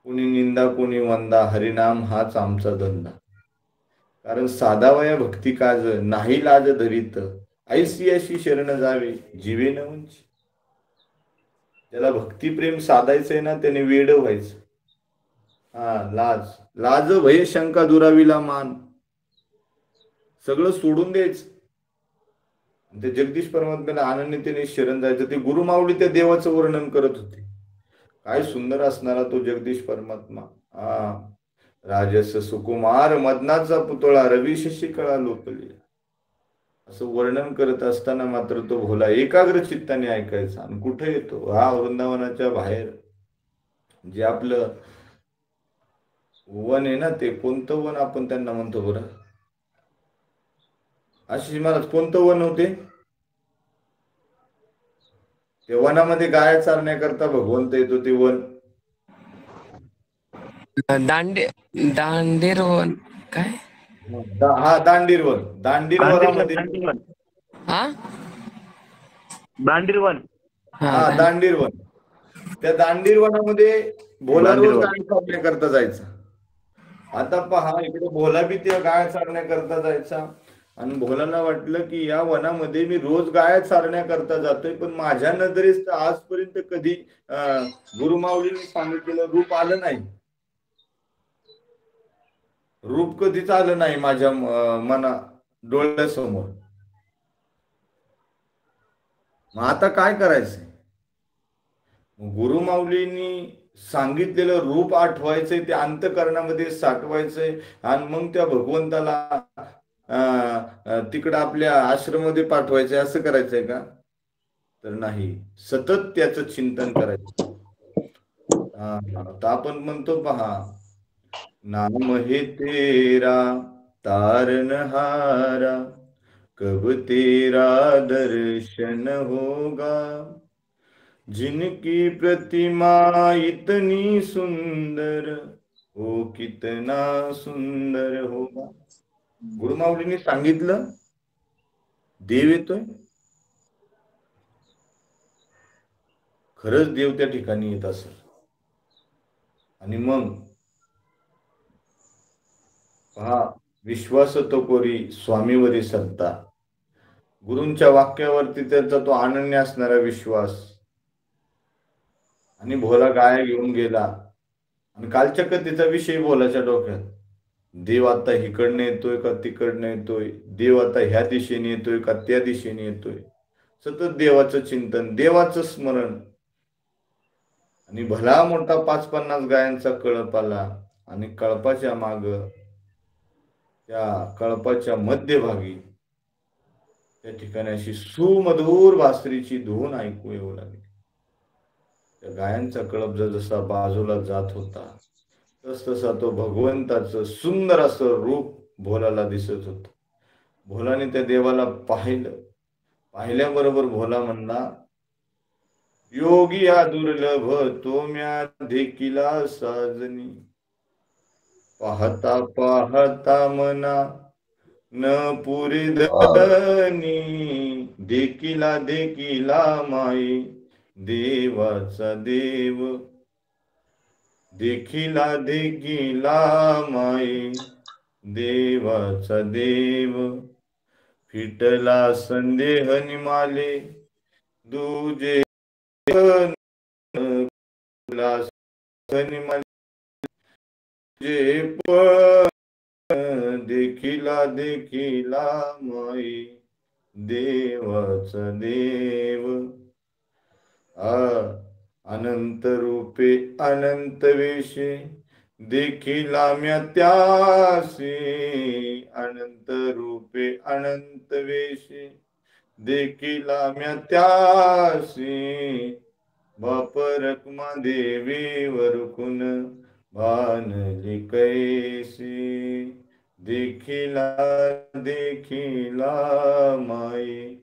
[SPEAKER 1] कोणी निंदा कोणी वंदा, हरिनाम हाच आमचा धंदा. कारण साधावया भक्ती काज, नाही लाज धरीत, ऐसी अशी शरण जावे जीवे न उंची. त्याला भक्तिप्रेम साधायचंय ना, त्याने वेड व्हायचं. लाज, लाज भय शंका दुराविला मान, सगळं सोडून द्यायचं. ते जगदीश परमात्म्याला अनन्यतेने शरण जायचं. ते गुरुमाऊली त्या देवाचं वर्णन करत होते. काय सुंदर असणारा तो जगदीश परमात्मा. राजस सुकुमार मदनाचा पुतळा, रवी शशिकळा लोकली, असं वर्णन करत असताना मात्र तो भोला एकाग्र चित्ताने ऐकायचा. आणि कुठे येतो? वृंदावनाच्या बाहेर जे आपलं वन आहे ना, ते कोणतं वन आपण त्यांना म्हणतो बरं? आशिष महाराज, कोणतं वन होते? ते वनामध्ये गाया चारण्याकरता भगवंत येतो, ते वन
[SPEAKER 2] दांडेर वन काय?
[SPEAKER 1] दांडीर वन. दांडीर वनामध्ये
[SPEAKER 3] दांडीर वन.
[SPEAKER 1] दांडीर वन. त्या दांडीर वनामध्ये भोला रोज गाय चारण्याकरता जायचा. आता पहा, इकडे भोला बी त्या गाय चारण्याकरता जायचा. आणि भोलाला वाटलं की या वनामध्ये मी रोज गाया चारण्याकरता जातोय, पण माझ्या नजरेस आजपर्यंत कधी गुरुमाऊलीने सांगितलेलं रूप आलं नाही. रूप कधीच आलं नाही माझ्या मना डोळ्यासमोर. मग आता काय करायचंय? मग गुरुमाऊलींनी सांगितलेलं रूप आठवायचंय, ते अंतःकरणामध्ये साठवायचंय आणि मग त्या भगवंताला तिकडं आपल्या आश्रमामध्ये पाठवायचंय, असं करायचंय का? तर नाही, सतत त्याचं चिंतन करायचं. आता आपण म्हणतो पहा, नाम है तेरा तारनहारा, कब तेरा दर्शन होगा, जिनकी प्रतिमा इतनी सुंदर, वो कितना सुंदर होगा. गुरुमाऊलींनी सांगितलं, देव येतोय. खरंच देव त्या ठिकाणी येत असेल. आणि मग पहा, विश्वास तो कोरी स्वामीवरी सत्ता. गुरूंच्या वाक्यावरती त्याचा तो अनन्य असणारा विश्वास. आणि भोला गाया घेऊन गेला आणि कालच्या कथेचा विषय बोलायच्या डोक्यात. देव आता इकडनं येतोय का तिकडनं येतोय, देव आता ह्या दिशेने येतोय का त्या दिशेने येतोय. सतत देवाचं चिंतन, देवाचं स्मरण. आणि भला मोठा 550 गायांचा कळप आला आणि कळपाच्या माग, त्या कळपाच्या मध्यभागी त्या ठिकाणी अशी सुमधुर बासरीची धून ऐकू येऊ लागली. त्या गायांचा कळप जसा बाजूला जात होता, तसतसा तो भगवंताचं सुंदर असं रूप भोलाला दिसत होत. भोलाने त्या देवाला पाहिलं. पाहिल्याबरोबर भोला म्हणला, योगी या दुर्लभ तो म्या देखिला साजनी, पाहता पाहता मना न पुरी धनी, देखिला देखिला माई देवाचा देव, देखिला देखिला माई देवाचा देव, फिटला संदेह निमाले दुजे जे देखिला देखिला माई देवाचा देव. अनंत रूपे अनंत वेशे देखिला म्या त्यासी, अनंत रूपे अनंत वेशे देखिला म्या त्यासी, बाप रखमा देवी वरकुन भानली कैसी, देखिला देखिला माई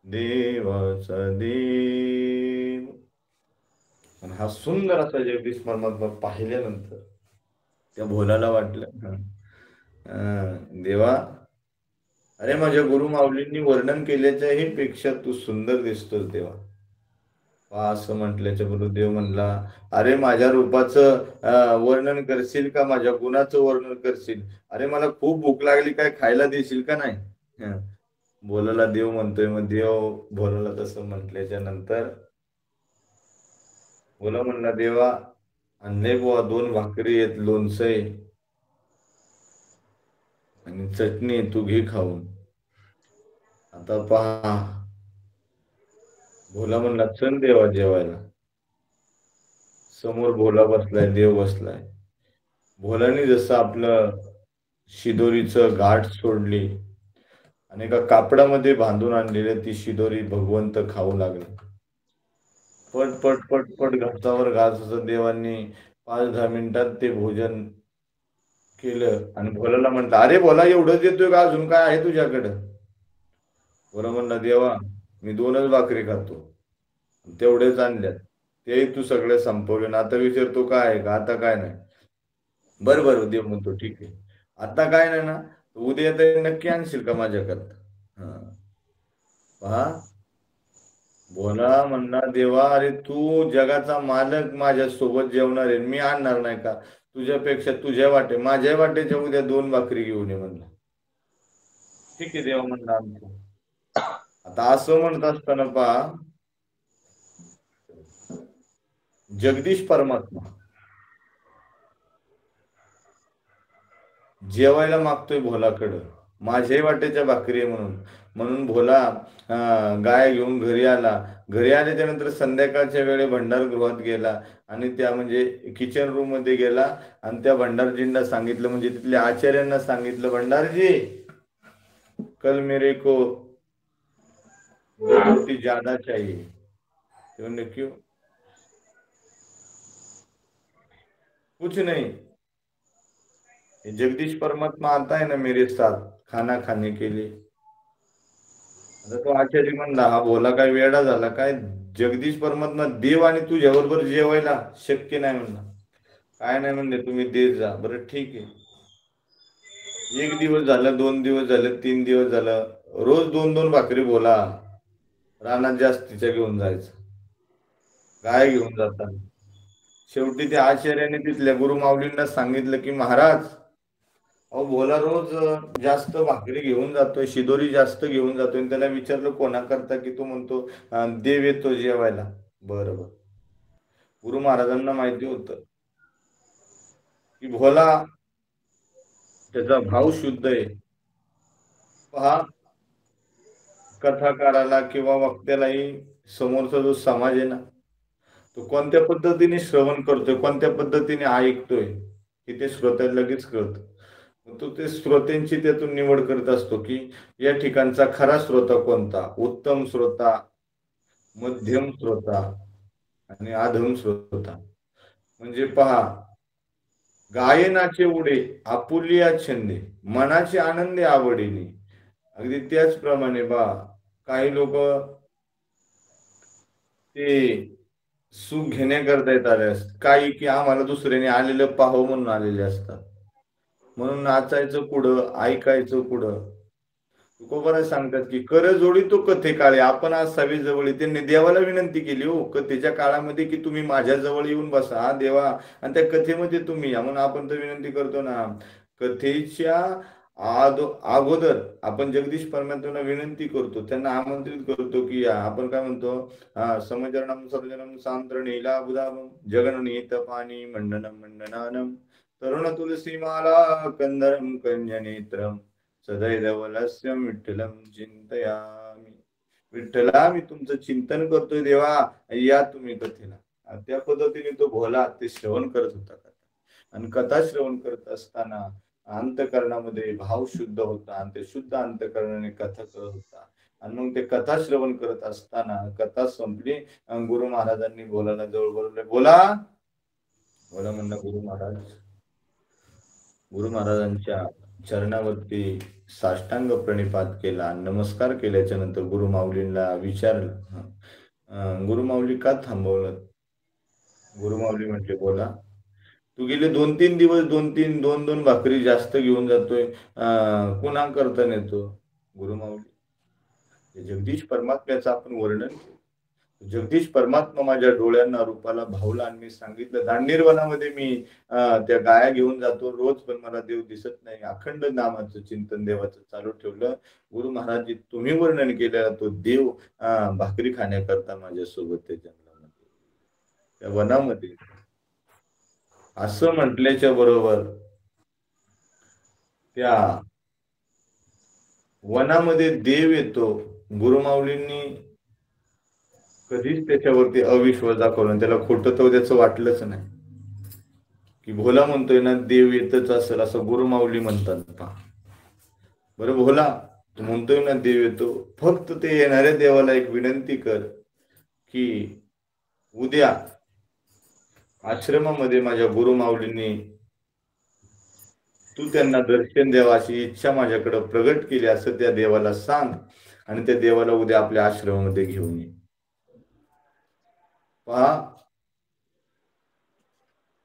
[SPEAKER 1] देवाचा देव. आणि हा सुंदर असा जगदीश परमात्मा पाहिल्यानंतर त्या भोलाला वाटलं, देवा, अरे माझ्या गुरु माऊलींनी वर्णन केल्याच्याही पेक्षा तू सुंदर दिसतोस देवा. असं म्हटल्याच्या बरोबर देव म्हणला, अरे माझ्या रूपाचं वर्णन करशील का, माझ्या गुणाचं वर्णन करशील? अरे मला खूप भूक लागली, काय खायला देशील का नाही? भोलाला देव म्हणतोय. मग देव भोलाला तसं म्हटल्याच्या नंतर भोला म्हणला, देवा आणले बुवा 2 भाकरी आहेत, लोणचं आहे आणि चटणी, तू घे खाऊन. आता पहा, भोला म्हणला, चल देवा जेवायला. समोर भोला बसलाय, देव बसलाय. भोलाने जसं आपलं शिदोरीचं गाठ सोडली आणि एका कापडामध्ये बांधून आणलेली ती शिदोरी भगवंत खाऊ लागले. पट पट पट पट घासावर घास देवांनी 5-10 मिनिटात ते भोजन केलं आणि भोलाला म्हणलं, अरे भोला एवढंच देतोय का, अजून काय आहे तुझ्याकडं? भोला म्हणला, देवा मी 2च भाकरी खातो, तेवढेच आणल्यात, तेही तू सगळे संपवले ना. आता विचारतो काय आहे का? आता काय नाही. बरं बरं, देव म्हणतो ठीक आहे, आता काय नाही ना, उद्या तर नक्की आणशील का माझ्याकडं? हा, पहा, भोला म्हणला, देवा अरे तू जगाचा मालक माझ्या सोबत जेवणार आहे, मी आणणार नाही का? तुझ्यापेक्षा तुझ्या वाटे, माझ्या वाटेच्या उद्या 2 भाकरी घेऊन ये म्हणला. ठीक आहे देवा म्हणला, आणतो. आता असं म्हणत असताना पहा, जगदीश परमात्मा जेवायला मागतोय भोलाकडं, माझ्याही वाटेच्या भाकरी आहे म्हणून. म्हणून भोला गाय घेऊन घरी आला. घरी आल्याच्या नंतर संध्याकाळच्या वेळी भंडारगृहात गेला आणि त्या म्हणजे किचन रूम मध्ये गेला आणि त्या भंडारजींना सांगितलं, म्हणजे तिथल्या आचार्यांना सांगितलं, भंडारजी, कल मेरे को 2 रोटी ज्यादा चाहिए. ते म्हणले, क्यों? कुछ नहीं, ये जगदीश परमात्मा आता है ना मेरे साथ खाना खाने के लिए. आता तो आचार्य म्हणला, हा भोला काय वेडा झाला काय? जगदीश परमात्मा देव आणि तुझ्याबरोबर जेवायला शक्य नाही म्हणला. काय नाही म्हणले, तुम्ही देत जा. बरं ठीक आहे. 1 दिवस झालं, 2 दिवस झालं, 3 दिवस झालं, रोज 2-2 भाकरी भोला रानात जास्तीच्या घेऊन जायचं, गाय घेऊन जाताना. शेवटी त्या आचार्याने तिथल्या गुरु माऊलींना सांगितलं की महाराज, अहो भोला रोज जास्त भाकरी घेऊन जातोय, शिदोरी जास्त घेऊन जातोय. आणि त्याला विचारलं कोणा करता, की तो म्हणतो देव येतो जेवायला. बरं बरं. गुरु महाराजांना माहिती होतं की भोला, त्याचा भाव शुद्ध आहे. पहा, कथाकाराला किंवा वक्त्यालाही समोरचा जो समाज आहे ना, तो कोणत्या पद्धतीने श्रवण करतोय, कोणत्या पद्धतीने ऐकतोय, हे ते श्रोत्याला लगेच कळतं. मग तो ते श्रोत्यांची त्यातून निवड करत असतो की या ठिकाणचा खरा श्रोता कोणता, उत्तम श्रोता, मध्यम श्रोता आणि अधम श्रोता. म्हणजे पहा, गायनाचे उडे आपुलिया छंदे, मनाचे आनंदे आवडीने. अगदी त्याचप्रमाणे काही लोक ते सुख घेण्याकरता येत आले असतात, काही की आम्हाला दुसऱ्याने आलेलं पाहावं म्हणून आलेले असतात. म्हणून नाचायचं कुठं, ऐकायचं कुठं. तुकोबराज सांगतात की कर जोडी तो कथे काळे, आपण आज सवी जवळ. त्यांनी देवाला विनंती केली हो कथेच्या काळामध्ये की तुम्ही माझ्या जवळ येऊन बसा हा देवा, आणि त्या कथेमध्ये तुम्ही या. म्हणून आपण तर विनंती करतो ना, कथेच्या अगोदर आपण जगदीश परमात्म्याला विनंती करतो, त्यांना आमंत्रित करतो की या. आपण काय म्हणतो, समचरणम सर्जनम सांत्रणीला बुधामम जगननीत पाणी मंडनम मंडनानम तरुण तुलसीमाला कंदरम कंजनेत्रम सदैवलस्यम विठ्ठलम चिंतयामी. विठ्ठला, मी तुमचं चिंतन करतोय देवा, या तुम्ही कथेला. त्या पद्धतीने तो भोला ते श्रवण करत होता कथा. आणि कथा श्रवण करत असताना अंतकरणामध्ये भाव शुद्ध होता आणि ते शुद्ध अंतकरणाने कथा करत होता. आणि मग ते कथा श्रवण करत असताना कथा संपली. गुरु महाराजांनी भोलाला जवळ बोलवले. बोला, बोला म्हणलं, गुरु महाराज. गुरु महाराजांच्या चरणावरती साष्टांग प्रणिपात केला, नमस्कार केल्याच्या नंतर गुरु माऊलींना विचारलं, गुरु माऊली का थांबवलं? गुरु माऊली म्हटले, बोला, तू गेले 2-3 दिवस 2-2 भाकरी जास्त घेऊन जातोय, कुणा करता नेतो? गुरु माऊली, जगदीश परमात्म्याचं आपण वर्णन केलं. जगदीश परमात्मा माझ्या डोळ्यांना रूपाला भावला आणि मी सांगितलं, दांडीर वनामध्ये मी त्या गाया घेऊन जातो रोज, पण मला देव दिसत नाही. अखंड नामाचं चिंतन देवाचं चालू ठेवलं. गुरु महाराज, तुम्ही वर्णन केलेला तो देव भाकरी खाण्याकरता माझ्यासोबत त्या जंगलामध्ये, त्या वनामध्ये. असं म्हटल्याच्या बरोबर त्या वनामध्ये देव येतो. गुरुमाऊलींनी कधीच त्याच्यावरती अविश्वास दाखवला, त्याला खोटं तर त्याचं वाटलंच नाही. की भोला म्हणतोय ना देव येतच असेल, असं गुरुमाऊली म्हणतात. बरं भोला, तू म्हणतोय ना देव येतो, फक्त ते येणाऱ्या देवाला एक विनंती कर की उद्या आश्रमामध्ये माझ्या गुरुमाऊलींनी तू त्यांना दर्शन द्यावा अशी इच्छा माझ्याकडे प्रगट केली, असं त्या देवाला सांग आणि त्या देवाला उद्या आपल्या आश्रमामध्ये घेऊन ये. पहा,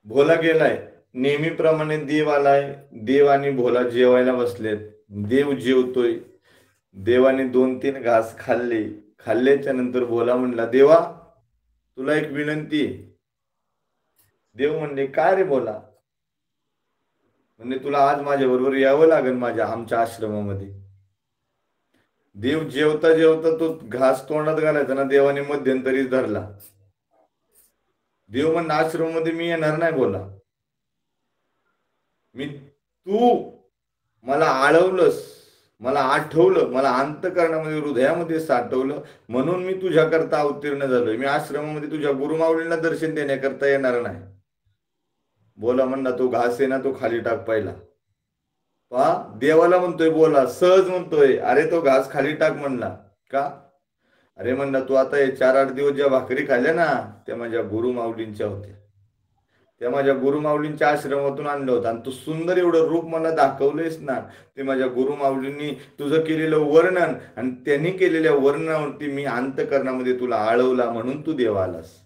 [SPEAKER 1] भोला गेलाय, नेहमीप्रमाणे देव आलाय. देव आणि भोला जेवायला बसलेत. देव जेवतोय. देवाने 2-3 घास खाल्ल्याच्या नंतर भोला म्हणला, देवा, तुला एक विनंती. देव म्हणले, काय रे भोला? म्हणजे तुला आज माझ्या बरोबर यावं लागेल आमच्या आश्रमामध्ये. देव जेवता जेवता तो घास तोंडात घालायचा ना, देवाने मध्यंतरीच धरला. देव आश्रमामध्ये मी येणार नाही. बोला, तू मला आळवलंस, मला आठवलं, मला अंतःकरणामध्ये हृदयामध्ये साठवलं, म्हणून मी तुझ्याकरता अवतीर्ण झालोय. मी आश्रमामध्ये तुझ्या गुरुमाऊलींना दर्शन देण्याकरता येणार नाही. बोला म्हणला तो घास आहे ना तो खाली टाक पहिला. पहा देवाला म्हणतोय बोला, सहज म्हणतोय, अरे तो घास खाली टाक म्हणला. का? अरे म्हणला तू आता हे 4-8 दिवस ज्या भाकरी खाल्ल्या ना त्या माझ्या गुरुमाऊलींच्या होत्या. त्या माझ्या गुरुमाऊलींच्या आश्रमातून आणलं होतं, आणि तू सुंदर एवढं रूप मला दाखवलंयस ना, ते माझ्या गुरुमाऊलींनी तुझं केलेलं वर्णन आणि त्यांनी केलेल्या वर्णनावरती मी अंतःकरणामध्ये तुला आळवला, म्हणून तू देवा आलास.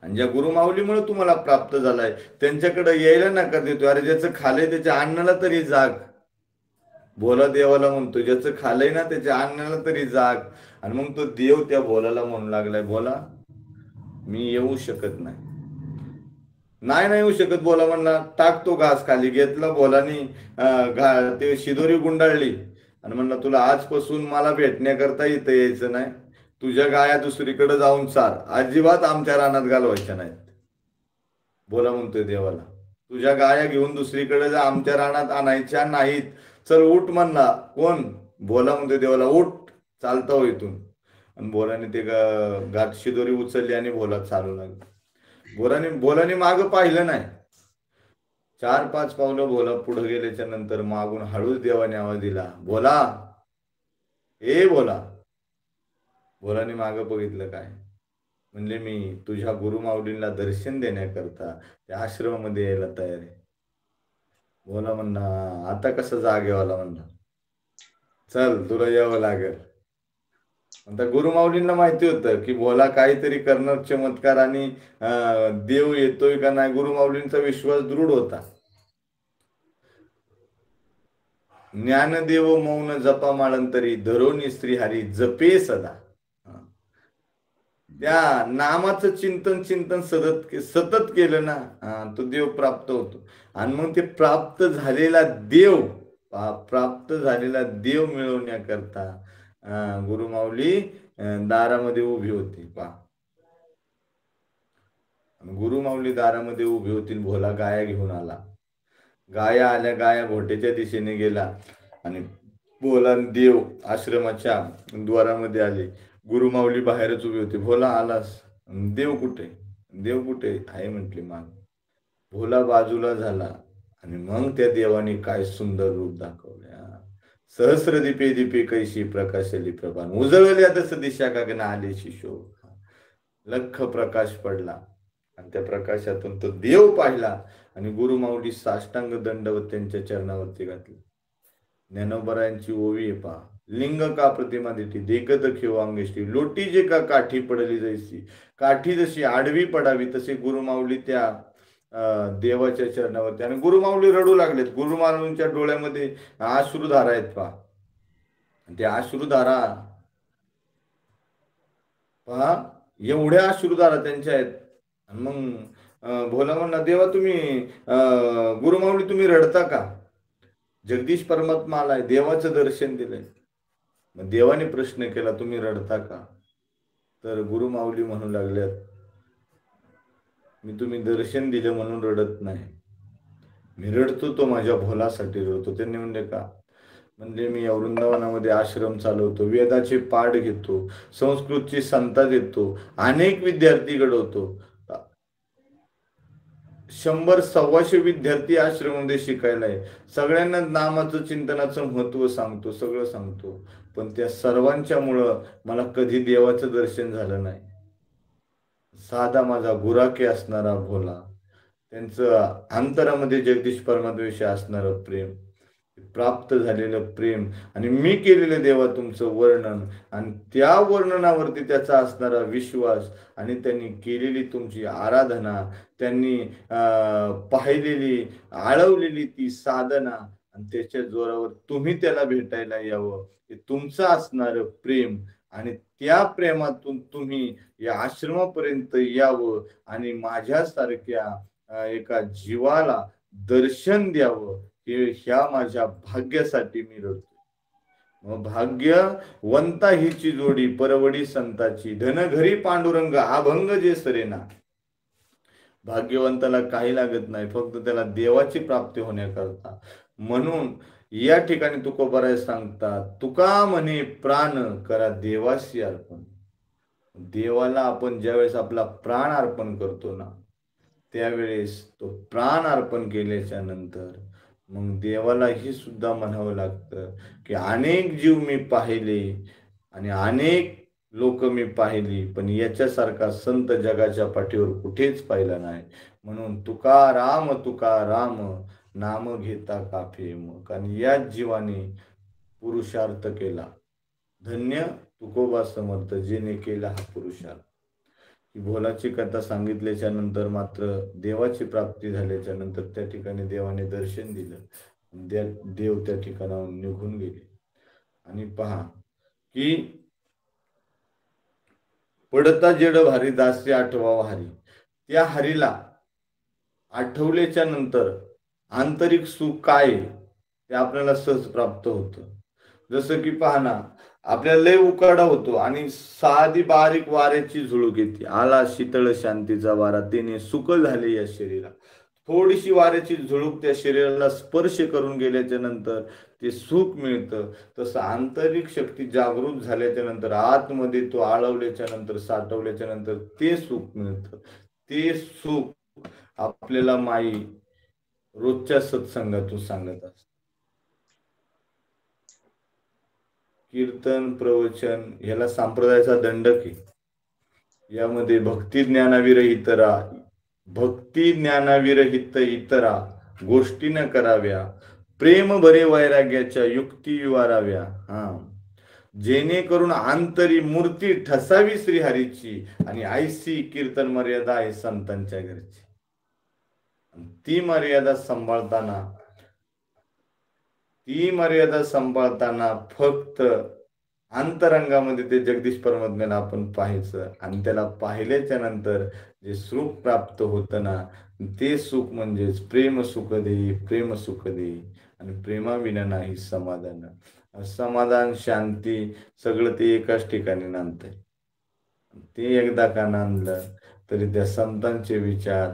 [SPEAKER 1] आणि ज्या गुरुमाऊलीमुळे तुम्हाला प्राप्त झालाय त्यांच्याकडे यायला नकार देतोय. अरे ज्याचं खालय त्याच्या अन्नाला तरी जाग. भोला देवाला म्हणतो ज्याचं खालय ना त्याच्या अन्नाला तरी जाग. आणि मग तो देव त्या भोलाला म्हणू लागलाय, भोला मी येऊ शकत नाही. नाही नाही येऊ शकत. बोला म्हणला टाक तो घास खाली. घेतला भोलानी, ते शिदोरी गुंडाळली आणि म्हणला तुला आजपासून मला भेटण्याकरता इथं यायचं नाही. तुझ्या गाया दुसरीकडे जाऊन चार, अजिबात आमच्या रानात घालवायच्या नाहीत. बोला म्हणतोय देवाला, तुझ्या गाया घेऊन दुसरीकडे जा, आमच्या रानात आणायच्या नाहीत. चल उठ म्हणला. कोण? भोला म्हणतोय देवाला, उठ चालता हो इथून. आणि भोलाने ते गाठ शिदोरी उचलली आणि भोला चालू लागला. भोलाने मागं पाहिलं नाही. 4-5 पावलं भोला पुढे गेल्याच्या नंतर मागून हळूच देवाने आवाज दिला, भोला, ए भोला. भोलाने मागं बघितलं, काय? म्हणले मी तुझ्या गुरुमाऊलींना दर्शन देण्याकरता त्या आश्रमामध्ये यायला तयार आहे. भोला म्हणला आता कसं जागेवाला म्हणला, चल तुला यावं लागेल. आता गुरुमाऊलींना माहिती होतं की भोला काहीतरी करणार चमत्कार आणि देव येतोय का नाही. गुरुमाऊलींचा विश्वास दृढ होता. ज्ञानदेव मौन जपा माळंतरी, धरोनी श्रीहरी जपे सदा. त्या नामाचं चिंतन सतत केलं ना, तो देव प्राप्त होतो. आणि मग ते प्राप्त झालेला देव मिळवण्याकरता गुरुमाऊली दारामध्ये उभी होती. गुरुमाऊली दारामध्ये उभी होती. भोला गाया घेऊन आला. गाया आल्या, गाया घोट्याच्या दिशेने गेला आणि भोला देव आश्रमाच्या द्वारामध्ये आले. गुरुमाऊली बाहेरच उभी होती. भोला आलास? देव कुठे? देव कुठे आहे म्हटली माग. भोला बाजूला झाला आणि मग त्या देवाने काय सुंदर रूप दाखवले. सहस्र दीपे दीपे कैशी प्रकाशली प्रभान, उजळल्या तस दिशा गगना आलेशी शोभा. लख प्रकाश पडला आणि त्या प्रकाशातून तो देव पाहिला आणि गुरुमाऊली साष्टांग दंडवत त्यांच्या चरणावरती घातली. ज्ञानोबरायांची ओवी आहे पहा. लिंग का प्रतिमा देती, देखत खेव अंगेष्टी, लोटी जे का काठी पडली जैसी. काठी जशी आडवी पडावी तसे गुरुमाऊली त्या देवाच्या चरणावरती. आणि गुरुमाऊली रडू लागलेत. गुरुमाऊलींच्या डोळ्यामध्ये अश्रुधारा आहेत पहा. ते अश्रुधारा पहा, एवढ्या अश्रुधारा त्यांच्या आहेत. आणि मग भोला म्हणला, देवा तुम्ही गुरुमाऊली तुम्ही रडता का? जगदीश परमात्मा आलाय, देवाचं दर्शन दिलंय. मग देवाने प्रश्न केला, तुम्ही रडता का? तर गुरुमाऊली म्हणू लागल्यात, मी तुम्ही दर्शन दिलं म्हणून रडत नाही, मी रडतो तो माझ्या भोलासाठी रडतो. त्यांनी म्हणले का? म्हणजे मी या वृंदावनामध्ये आश्रम चालवतो, वेदाचे पाठ घेतो, संस्कृतची संता देतो, अनेक विद्यार्थी घडवतो. 100-125 विद्यार्थी आश्रमामध्ये शिकायला आहे. सगळ्यांना नामाचं चिंतनाचं महत्व सांगतो, सगळं सांगतो. पण त्या सर्वांच्या मुळे मला कधी देवाचं दर्शन झालं नाही. साधा माझा गुराके असणारा भोला, त्यांचं अंतरामध्ये जगदीश परमात्म्याविषयी असणारं प्रेम, प्राप्त झालेलं प्रेम आणि मी केलेलं देवा तुमचं वर्णन आणि त्या वर्णनावरती त्याचा असणारा विश्वास आणि त्यांनी केलेली तुमची आराधना, त्यांनी पाहिलेली आळवलेली ती साधना आणि त्याच्या जोरावर तुम्ही त्याला भेटायला यावं, हे तुमचं असणारं प्रेम. आणि त्या प्रेमातून तुम्ही या आश्रमापर्यंत यावं आणि माझ्यासारख्या एका जीवाला दर्शन द्यावं, ह्या माझ्या भाग्यासाठी मी रडतो. मग भाग्यवंता हिची जोडी, परवडी संताची, धन घरी पांडुरंग, अभंग जे सरेना. भाग्यवंताला काही लागत नाही, फक्त त्याला देवाची प्राप्ती होण्याकरता, म्हणून या ठिकाणी तुकोबाराय सांगतात, तुका म्हणे प्राण करा देवाशी अर्पण. देवाला आपण ज्यावेळेस आपला प्राण अर्पण करतो ना, त्यावेळेस तो प्राण अर्पण केल्याच्या नंतर मग देवाला हे सुद्धा म्हणावं लागतं की अनेक जीव मी पाहिले आणि अनेक लोक मी पाहिली, पण याच्यासारखा संत जगाच्या पाठीवर कुठेच पाहिला नाही. म्हणून तुका राम नाम घेता काफेम. कारण याच जीवाने पुरुषार्थ केला. धन्य तुकोबा समर्थ जेने केला हा पुरुषार्थ. ही भोलाची कथा सांगितल्याच्या नंतर मात्र देवाची प्राप्ती झाल्याच्या नंतर त्या ठिकाणी देवाने दर्शन दिलं. देव त्या ठिकाणाहून निघून गेले. आणि पहा की पडता जेड भारी दासी आठवावा हरी. त्या हरीला आठवल्याच्या नंतर आंतरिक सुख काय ते आपल्याला सहज प्राप्त होतं. जसं की पहा ना, आपल्याला लय उकाडा होतो आणि साधी बारीक वाऱ्याची झुळूक येते. आला शीतळ शांतीचा वारा, त्याने सुख झाले या शरीराला. थोडीशी वाऱ्याची झुळूक त्या शरीराला स्पर्श करून गेल्याच्या नंतर ते सुख मिळतं. तसं आंतरिक शक्ती जागृत झाल्याच्या नंतर आतमध्ये तो आळवल्याच्या नंतर साठवल्याच्या नंतर ते सुख मिळतं. ते सुख आपल्याला माई रोजच्या सत्संगातून सांगत असते. कीर्तन प्रवचन ह्याला संप्रदायाचा दंडक आहे. यामध्ये भक्ती ज्ञानाविरहित इतरा गोष्टी न कराव्या, प्रेम भरे वैराग्याच्या युक्ती विवाराव्या. जेणेकरून आंतरी मूर्ती ठसावी श्रीहरीची आणि ऐसी कीर्तन मर्यादा आहे संतांच्या घरची. ती मर्यादा सांभाळताना फक्त अंतरंगामध्ये ते जगदीश परमात्म्याला आपण पाहायचं आणि त्याला पाहिल्याच्या नंतर जे सुख प्राप्त होतं ना, ते सुख म्हणजेच प्रेम सुख देई आणि प्रेमाविना नाही समाधान. समाधान शांती सगळं ते एकाच ठिकाणी नांदतंय. ते एकदा का नांदलं तरी त्या संतांचे विचार,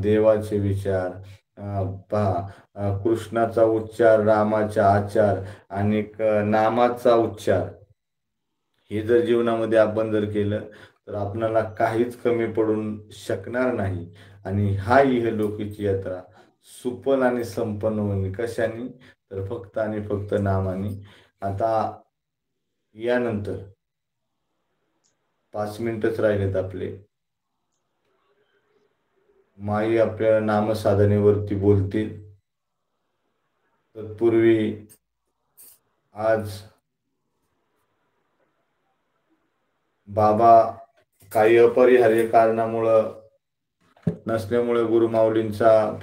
[SPEAKER 1] देवाचे विचार, पहा कृष्णाचा उच्चार, रामाचा आचार आणि नामाचा उच्चार हे जर जीवनामध्ये आपण जर केलं तर आपल्याला काहीच कमी पडून शकणार नाही. आणि हा इहलोकीची यात्रा सुफल आणि संपन्न होणे कशाने, तर फक्त आणि फक्त नामाने. आता यानंतर 5 मिनिटच राहिलेत आपले. माई आपल्या नामसाधनेवरती बोलतील. तत्पूर्वी आज बाबा काही अपरिहार्य कारणामुळं नसल्यामुळे गुरुमाऊलींचा